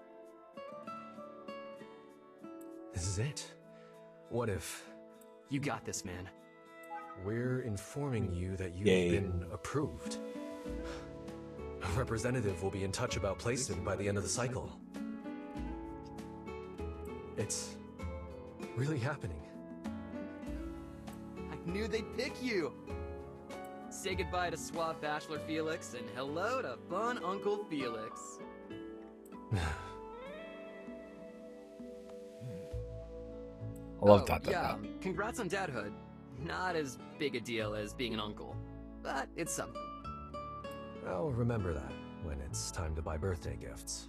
This is it. What if...
You got this, man.
We're informing you that you've
Yay.
been approved. A representative will be in touch about placement by the end of the cycle. It's really happening.
I knew they'd pick you. Say goodbye to suave bachelor Felix and hello to fun Uncle Felix.
I love
Yeah, congrats on dadhood. Not as big a deal as being an uncle, but it's something.
I'll remember that when it's time to buy birthday gifts.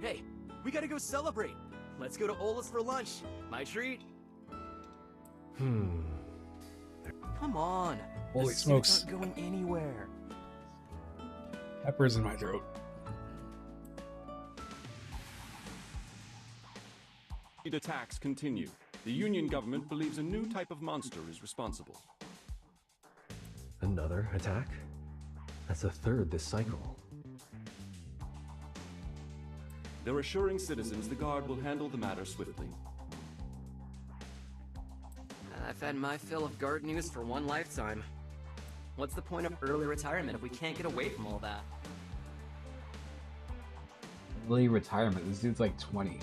Hey, we gotta go celebrate. Let's go to Ola's for lunch. My treat. Come on.
Holy
The
smokes.
suits aren't going anywhere.
Peppers in my throat.
The attacks continue. The Union government believes a new type of monster is responsible.
Another attack? That's a third this cycle.
They're assuring citizens the Guard will handle the matter swiftly.
I've had my fill of guard news for one lifetime. What's the point of early retirement if we can't get away from all that?
Early retirement. This dude's like 20.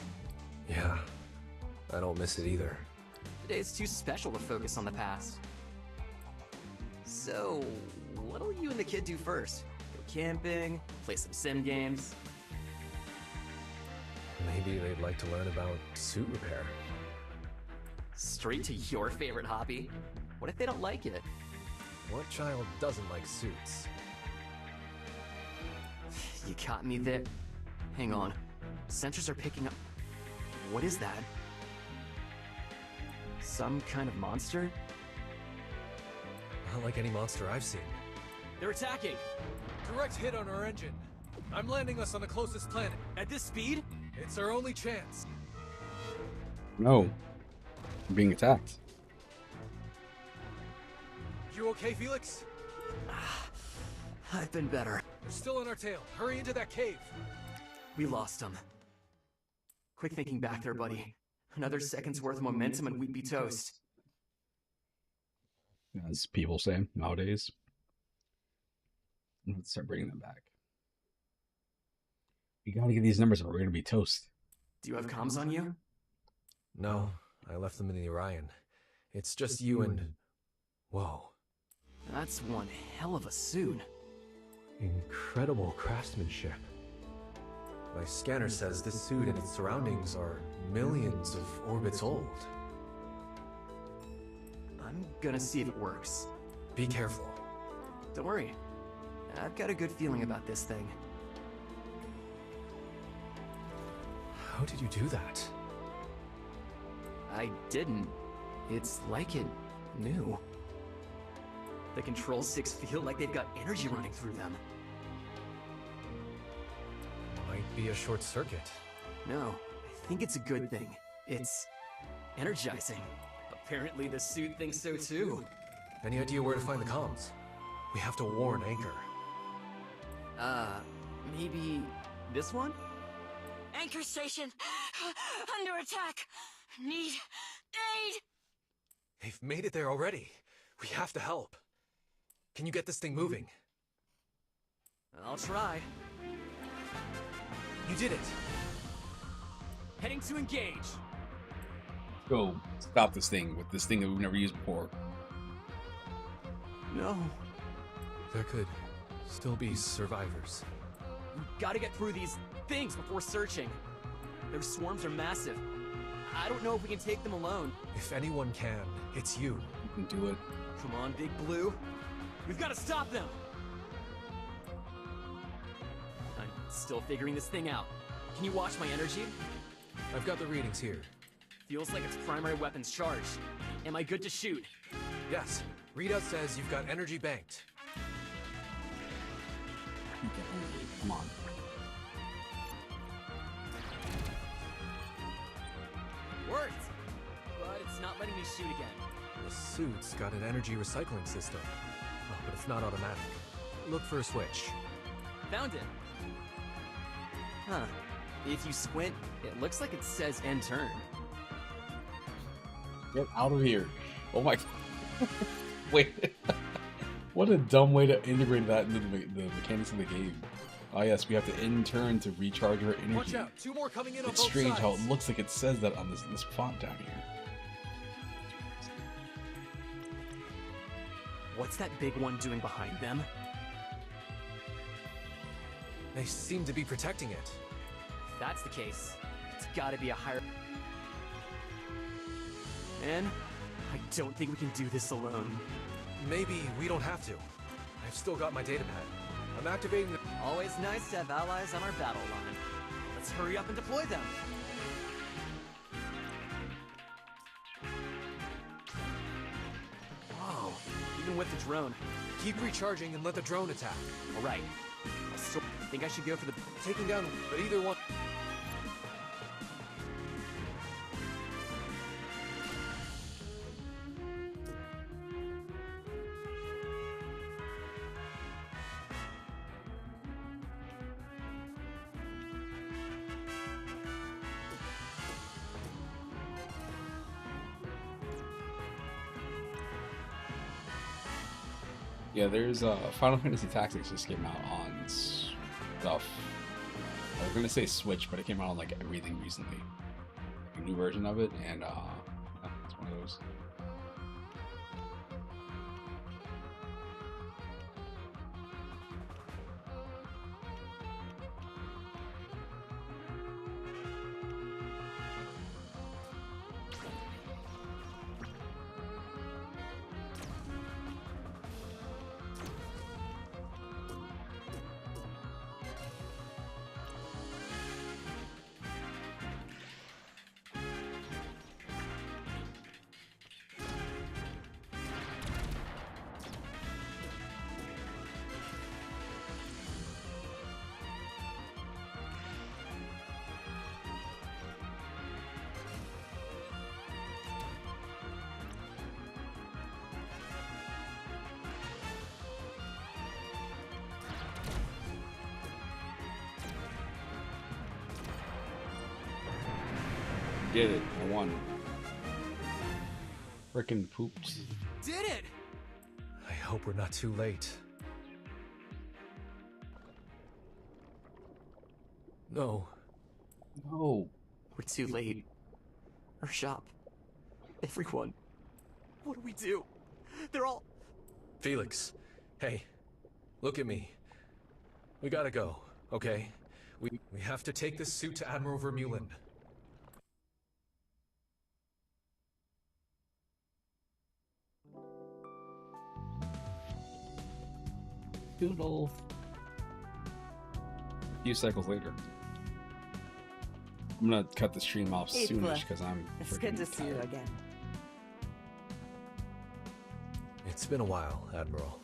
Yeah, I don't miss it either.
Today's too special to focus on the past. So, what'll you and the kid do first? Go camping? Play some sim games?
Maybe they'd like to learn about suit repair.
Straight to your favorite hobby? What if they don't like it?
What child doesn't like suits?
You caught me there. Hang on. Sensors are picking up... What is that? Some kind of monster?
Not like any monster I've seen.
They're attacking!
Direct hit on our engine. I'm landing us on the closest planet.
At this speed?
It's our only chance.
No. I'm being attacked.
You okay, Felix?
I've been better.
They're still on our tail. Hurry into that cave.
We lost him. Quick thinking back there, buddy. Another second's worth of momentum and we'd be toast.
As people say nowadays. Let's start bringing them back. We gotta get these numbers or we're gonna be toast.
Do you have comms on you?
No, I left them in the Orion. It's just you and... Whoa.
That's one hell of a suit.
Incredible craftsmanship. My scanner says this suit and its surroundings are millions of orbits old.
I'm gonna see if it works.
Be careful.
Don't worry. I've got a good feeling about this thing.
How did you do that?
I didn't. It's like it knew. The control sticks feel like they've got energy running through them.
Might be a short circuit.
No, I think it's a good thing. It's energizing. Apparently the suit thinks so too.
Any idea where to find the comms? We have to warn Anchor.
Maybe this one?
Anchor station! Under attack! Need aid!
They've made it there already. We have to help. Can you get this thing moving?
I'll try.
You did it!
Heading to engage!
Go stop this thing with this thing that we've never used before.
No.
There could still be survivors.
We've gotta get through these things before searching. Their swarms are massive. I don't know if we can take them alone.
If anyone can, it's you.
You can do it.
Come on, Big Blue. We've gotta stop them! I'm still figuring this thing out. Can you watch my energy?
I've got the readings here.
Feels like its primary weapon's charged. Am I good to shoot?
Yes. Readout says you've got energy banked.
can only. Come on.
Worked! But it's not letting me shoot again.
The suit's got an energy recycling system. Oh, but it's not automatic. Look for a switch.
Found it. Huh. If you squint, it looks like it says end turn.
Get out of here. Oh my. Wait. What a dumb way to integrate that into the mechanics of the game. Oh yes, we have to in turn to recharge our energy.
Watch out! 2 more coming in on
It's
both
strange
sides.
how it looks like it says that on this font down here.
What's that big one doing behind them?
They seem to be protecting it.
If that's the case, it's gotta be a higher... Man, I don't think we can do this alone.
Maybe we don't have to. I've still got my datapad. I'm activating the...
Always nice to have allies on our battle line. Let's hurry up and deploy them. Whoa, even with the drone.
Keep recharging and let the drone attack.
All right. I think I should go for the...
Taking down, but either one...
Yeah, there's Final Fantasy Tactics just came out on stuff. I was gonna say Switch, but it came out on like everything recently. A new version of it, and yeah, it's one of those. Did it. I won. Frickin' pooped.
Did it!
I hope we're not too late. No.
No.
We're too late. Our shop. Everyone. What do we do? They're all...
Felix, hey, look at me. We gotta go, okay? We have to take this suit to Admiral Vermeulen.
Doodle. A few cycles later. I'm gonna cut the stream off soonish because I'm.
It's good to see you again.
It's been a while, Admiral.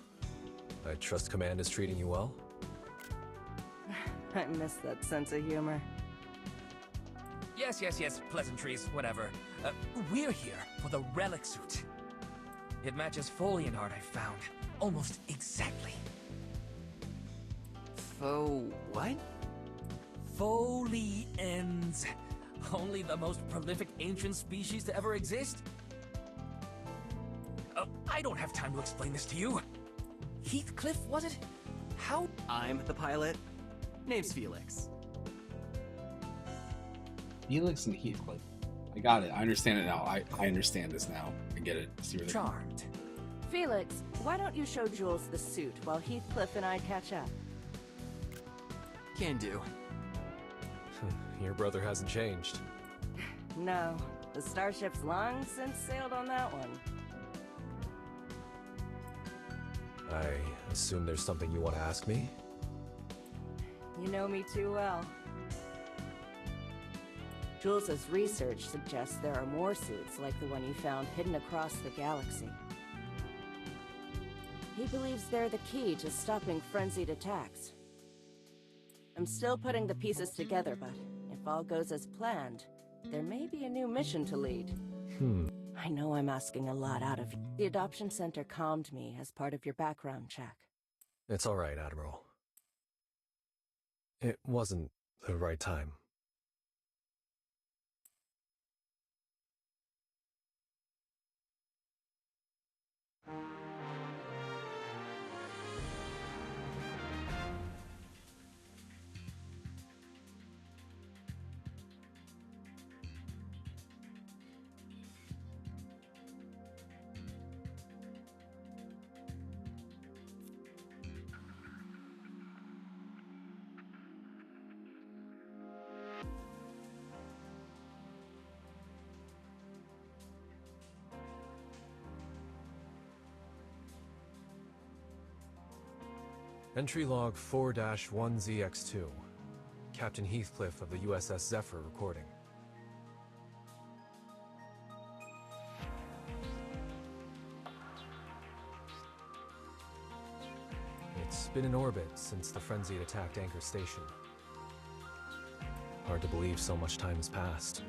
I trust Command is treating you well?
I miss that sense of humor.
Yes, pleasantries, whatever. We're here for the relic suit. It matches Folian art I found, almost exactly.
What?
Folians. Only the most prolific ancient species to ever exist? I don't have time to explain this to you. Heathcliff, was it? How?
I'm the pilot. Name's Felix.
Felix and Heathcliff. I got it. I understand it now. I understand this now. I get it. See where they're
Charmed.
Felix, why don't you show Jules the suit while Heathcliff and I catch up?
Can do.
Your brother hasn't changed.
No, the starship's long since sailed on that one.
I assume there's something you want to ask me?
You know me too well. Jules's research suggests there are more suits like the one you found hidden across the galaxy. He believes they're the key to stopping frenzied attacks. I'm still putting the pieces together, but if all goes as planned, there may be a new mission to lead. I know I'm asking a lot out of you. The Adoption Center calmed me as part of your background check.
It's all right, Admiral. It wasn't the right time. Entry log 4-1ZX2. Captain Heathcliff of the USS Zephyr recording. It's been in orbit since the frenzied attacked Anchor Station. Hard to believe so much time has passed.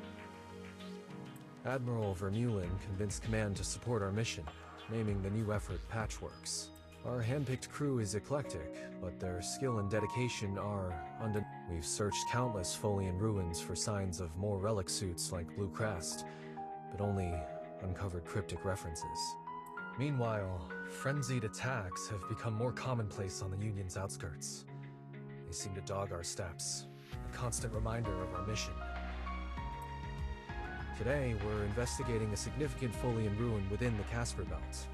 Admiral Vermeulen convinced Command to support our mission, naming the new effort Patchworks. Our hand-picked crew is eclectic, but their skill and dedication are undeniable. We've searched countless Folian ruins for signs of more relic suits like Blue Crest, but only uncovered cryptic references. Meanwhile, frenzied attacks have become more commonplace on the Union's outskirts. They seem to dog our steps, a constant reminder of our mission. Today, we're investigating a significant Folian ruin within the Casper Belt.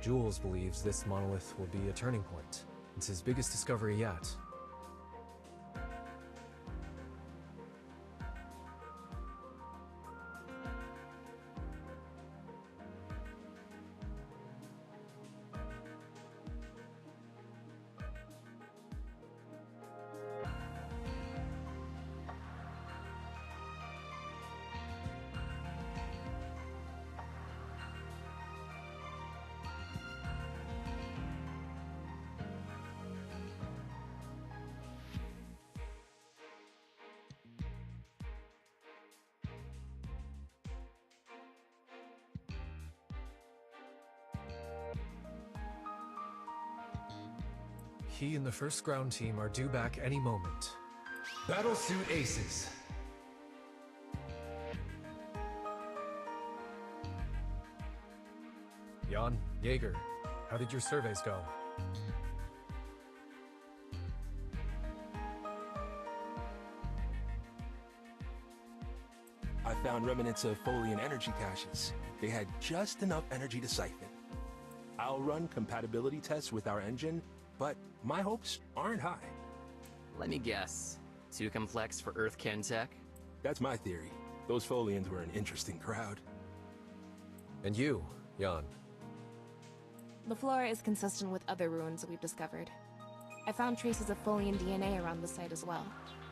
Jules believes this monolith will be a turning point. It's his biggest discovery yet. He and the first ground team are due back any moment. Battlesuit Aces. Jan, Jaeger, how did your surveys go?
I found remnants of Folian energy caches. They had just enough energy to siphon. I'll run compatibility tests with our engine, but my hopes aren't high.
Let me guess. Too complex for Earth-kin tech?
That's my theory. Those Folians were an interesting crowd.
And you, Jan?
The flora is consistent with other ruins we've discovered. I found traces of Folian DNA around the site as well.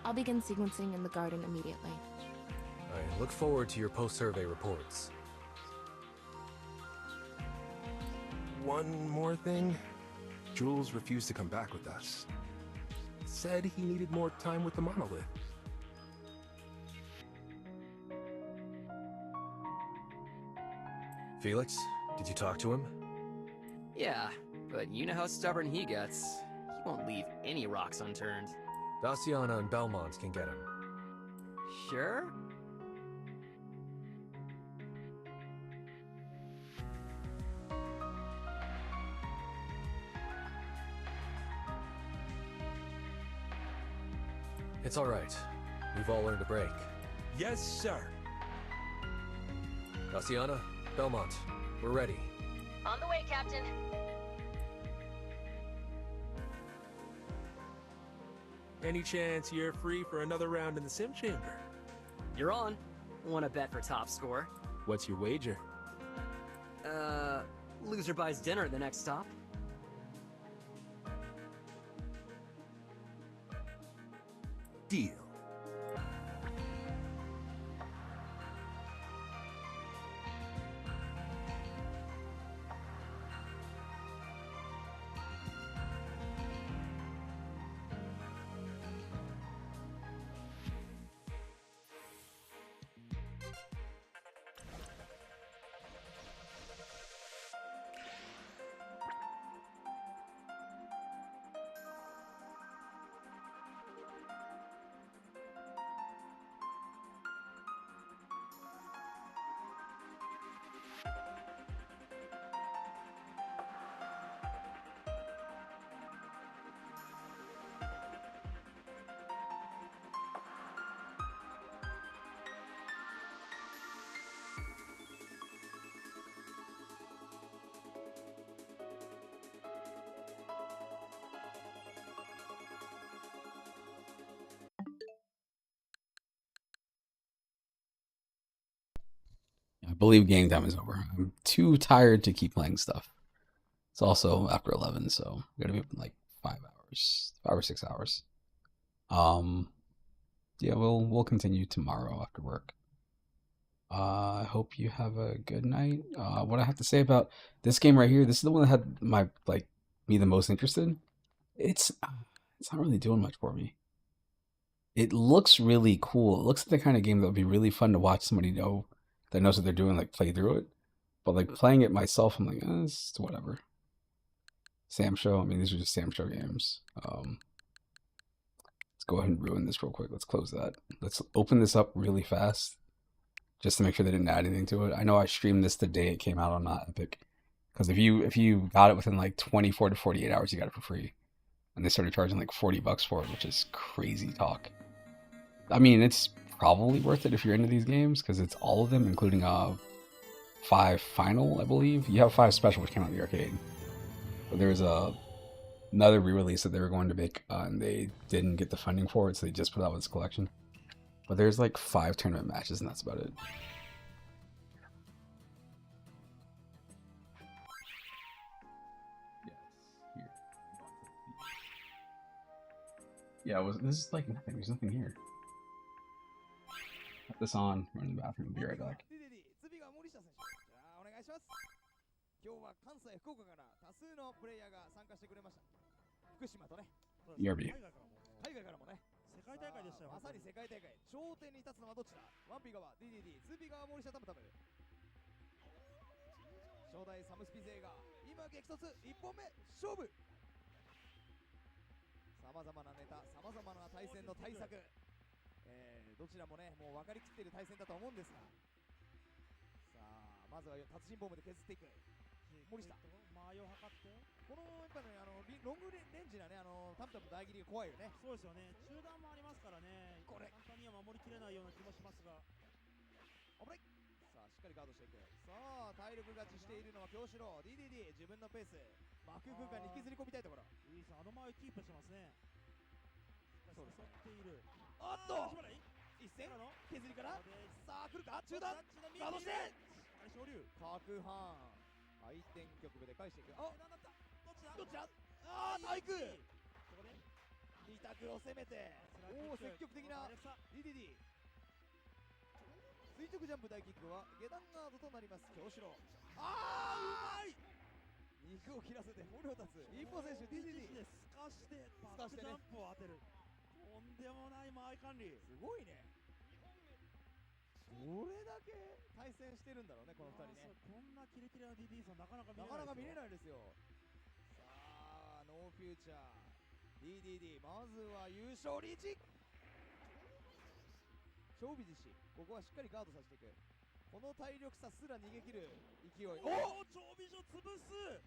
I'll begin sequencing in the garden immediately.
I look forward to your post-survey reports.
One more thing. Jules refused to come back with us. Said he needed more time with the monolith.
Felix, did you talk to him?
Yeah, but you know how stubborn he gets. He won't leave any rocks unturned.
Daciana and Belmont can get him.
Sure?
It's all right. We've all earned a break.
Yes, sir.
Daciana, Belmont, we're ready.
On the way, Captain.
Any chance you're free for another round in the sim chamber?
You're on. Want to bet for top score?
What's your wager?
Loser buys dinner at the next stop.
Deal.
I believe game time is over. I'm too tired to keep playing stuff. It's also after 11, so I'm gonna be up in like 5 hours, 5 or 6 hours. Yeah, we'll continue tomorrow after work. I hope you have a good night. What I have to say about this game right here, this is the one that had me the most interested. It's not really doing much for me. It looks really cool. It looks like the kind of game that would be really fun to watch somebody that knows what they're doing, like play through it. But like playing it myself, I'm like, it's whatever. Sam Show. I mean, these are just Sam Show games. Let's go ahead and ruin this real quick. Let's close that. Let's open this up really fast, just to make sure they didn't add anything to it. I know I streamed this the day it came out on Epic, because if you got it within like 24 to 48 hours, you got it for free, and they started charging like $40 for it, which is crazy talk. I mean, it's probably worth it if you're into these games, because it's all of them, including 5 Final, I believe. You have 5 Special, which came out in the arcade. But there's another re-release that they were going to make, and they didn't get the funding for it, so they just put out this collection. But there's like 5 tournament matches, and that's about it. Yes, here. Yeah, this is like nothing. There's nothing here. Put this on, run in the bathroom, be right back. ERB.
世界大会でしたよ。まさに世界大会。頂点に立つのはどっちだ ?1P 側、DDD、2P 側、森下タムタム。初代サムスピ勢が今激突、1本目、勝負。さまざまなネタ、さまざまな対戦の対策。どちらもね、もう分かりきっている対戦だと思うんですが。さあ、まずは達人ボムで削っていく。森下。間合いを測って。このやっぱね、ロングレンジなね、タムタム大切りが怖いよね。そうですよね。中段もありますからね。これ簡単には守りきれないような気もしますが。危ない。さあ、しっかりガードしていく。さあ、体力勝ちしているのは京志郎。DDD、自分のペース。幕空間に引きずり込みたいところ。いいさ、間合いキープしてますね。そうですね。っている。あっと一戦削りから。さあ、来るか中段ガードして。昇竜。角半。回転局部で返していく。あ、どっちだあー、対空二択を攻めて、おお、積極的な DDD。 垂直ジャンプ大キックは下段ガードとなります。京志郎。あー、うまい。肉を切らせて骨を立つ一歩選手 DDD ですかしてバックジャンプを当てる。とんでもない間合い管理。すごいね。どれだけ対戦してるんだろうね、この2人ね。こんなキレキレな DD さんなかなか見れないですよ。さあ、ノーフューチャー DDD、 まずは優勝リーチ。超美実施。ここはしっかりガードさせていく。この体力差すら逃げ切る勢い。おお、超美女潰して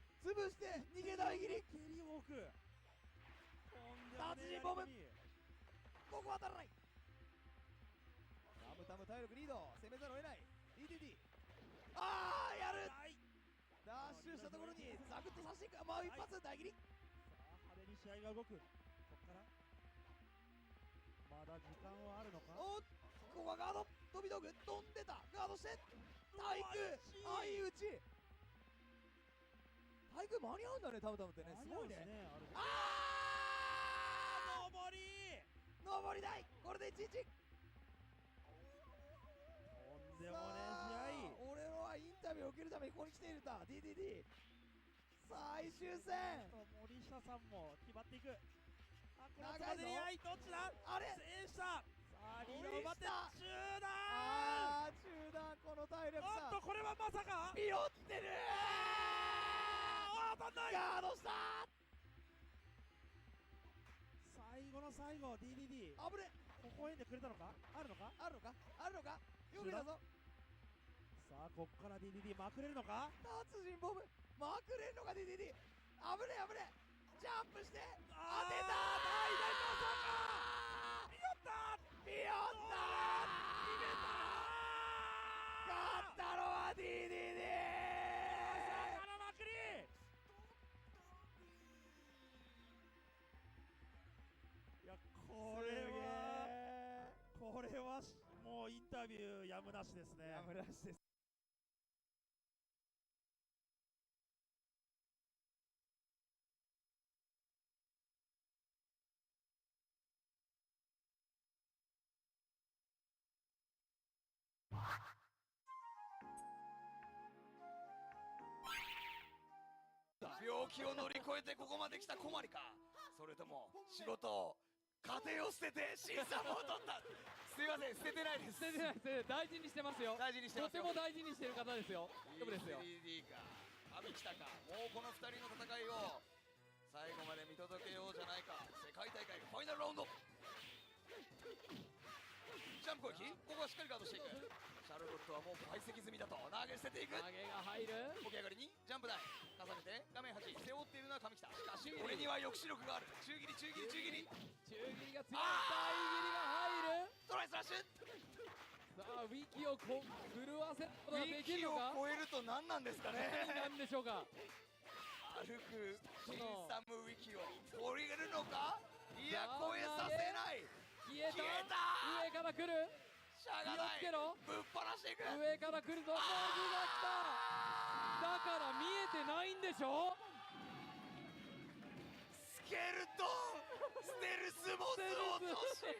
逃げ大切り。蹴りを置く。達人ボム。ここ当たらない。タムタム体力リード、攻めざるを得ない DDD。 あー、やる。ダッシュしたところにザクッと刺していく。まあ一発大切り。さあ、派手に試合が動く。こっからまだ時間はあるのか。おっ、ここはガード。飛び道具飛んでた。ガードして対空、相打ち。対空間に合うんだね、タムタムってね。すごいね。あー、上り台。これで1-1。とんでもねえ試合。俺はインタビューを受けるためにここに来ているんだ。 DDD 最終戦。森下さんも決まっていく。あ、このつばぜり合いどっちだ。あれ制した。さあ、リードを奪って中段。あー、中段。この体力差。おっと、これはまさかピロってる。あー、当たんない。ガードした。最後の最後 DDD あぶれ。ここへんでくれたのか。あるのか。よくだぞ。さあ、こっから DDD まくれるのか。達人ボムまくれるのか DDD。 あぶれジャンプして当てた。大まさかピヨッタ決めた。勝ったのは DDD。 まさかのまくり。いや、これはもうインタビューやむなしですね。やむなしです。病気を乗り越えてここまで来た困りか、それとも仕事を家庭を捨てて審査を取った。すいません、捨ててないです。
捨ててないです。大事にしてますよ。
大事にしてますよ。
とても大事にしてる方ですよ。大丈夫ですよ。
3D か神来たか。もうこの2人の戦いを最後まで見届けようじゃないか。世界大会ファイナルラウンド。ジャンプ攻撃、ここはしっかりガードしていく。シャルロットはもう解析済みだと投げ捨てていく。
投げが入る。
起き上がりにジャンプ台重ねて画面端背負っているのは上北。しかし俺には抑止力がある。中切り中切り中切り
中切りが強い。大切りが入る。
トライスラッシュ。
さあウィキを狂わせることができるのか。
ウィキを超えると何なんですかね。
何なんでしょうか。
歩くシンサムウィキを超えるのか。いや超えさせない。
消えた。上から来る。
しゃがない。
気をつけろ。
ぶっ放していく。
上から来るぞ。モズが来た。だから見えてないんでしょ。
スケルトンステルスモズ落とし。
ス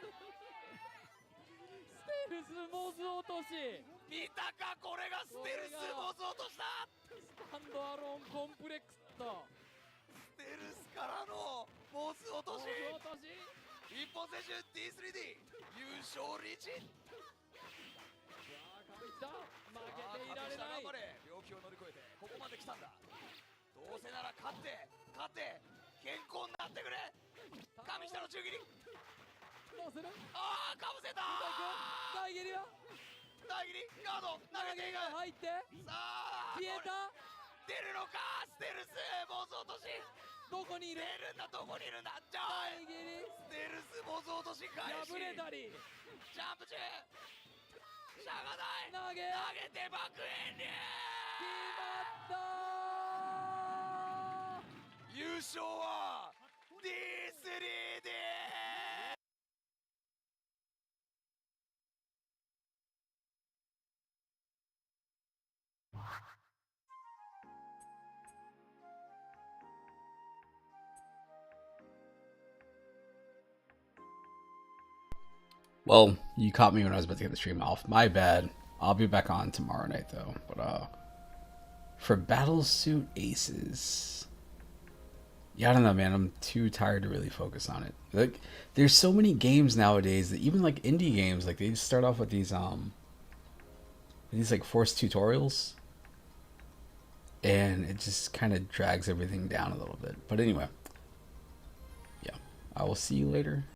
テルスモズ落とし。
見たか、これがステルスモズ落としだ。
スタンドアローンコンプレックスと
ステルスからのモズ落とし。日本選手 D3D 優勝リーチ。
負けていられない。
頑張れ。病気を乗り越えてここまで来たんだ。どうせなら勝って健康になってくれ。上下の中切り。
どうする。
ああかぶせた。
大切りは
大切りガード投げていく。
入って
さあ
消えた。
出るのか。ステルスモズ落とし。
どこにいる。
出るんだ。どこにいるんだ。じゃあ
大切り
ステルスモズ落とし返し。
破れたり
ジャンプ中。しゃがない。
投げ
て爆炎流。
決まった。
優勝は D3D。Well,
you caught me when I was about to get the stream off. My bad. I'll be back on tomorrow night though. But for Battlesuit Aces, yeah, I don't know, man. I'm too tired to really focus on it. Like, there's so many games nowadays that even like indie games, like they just start off with these like forced tutorials, and it just kind of drags everything down a little bit. But anyway, yeah, I will see you later.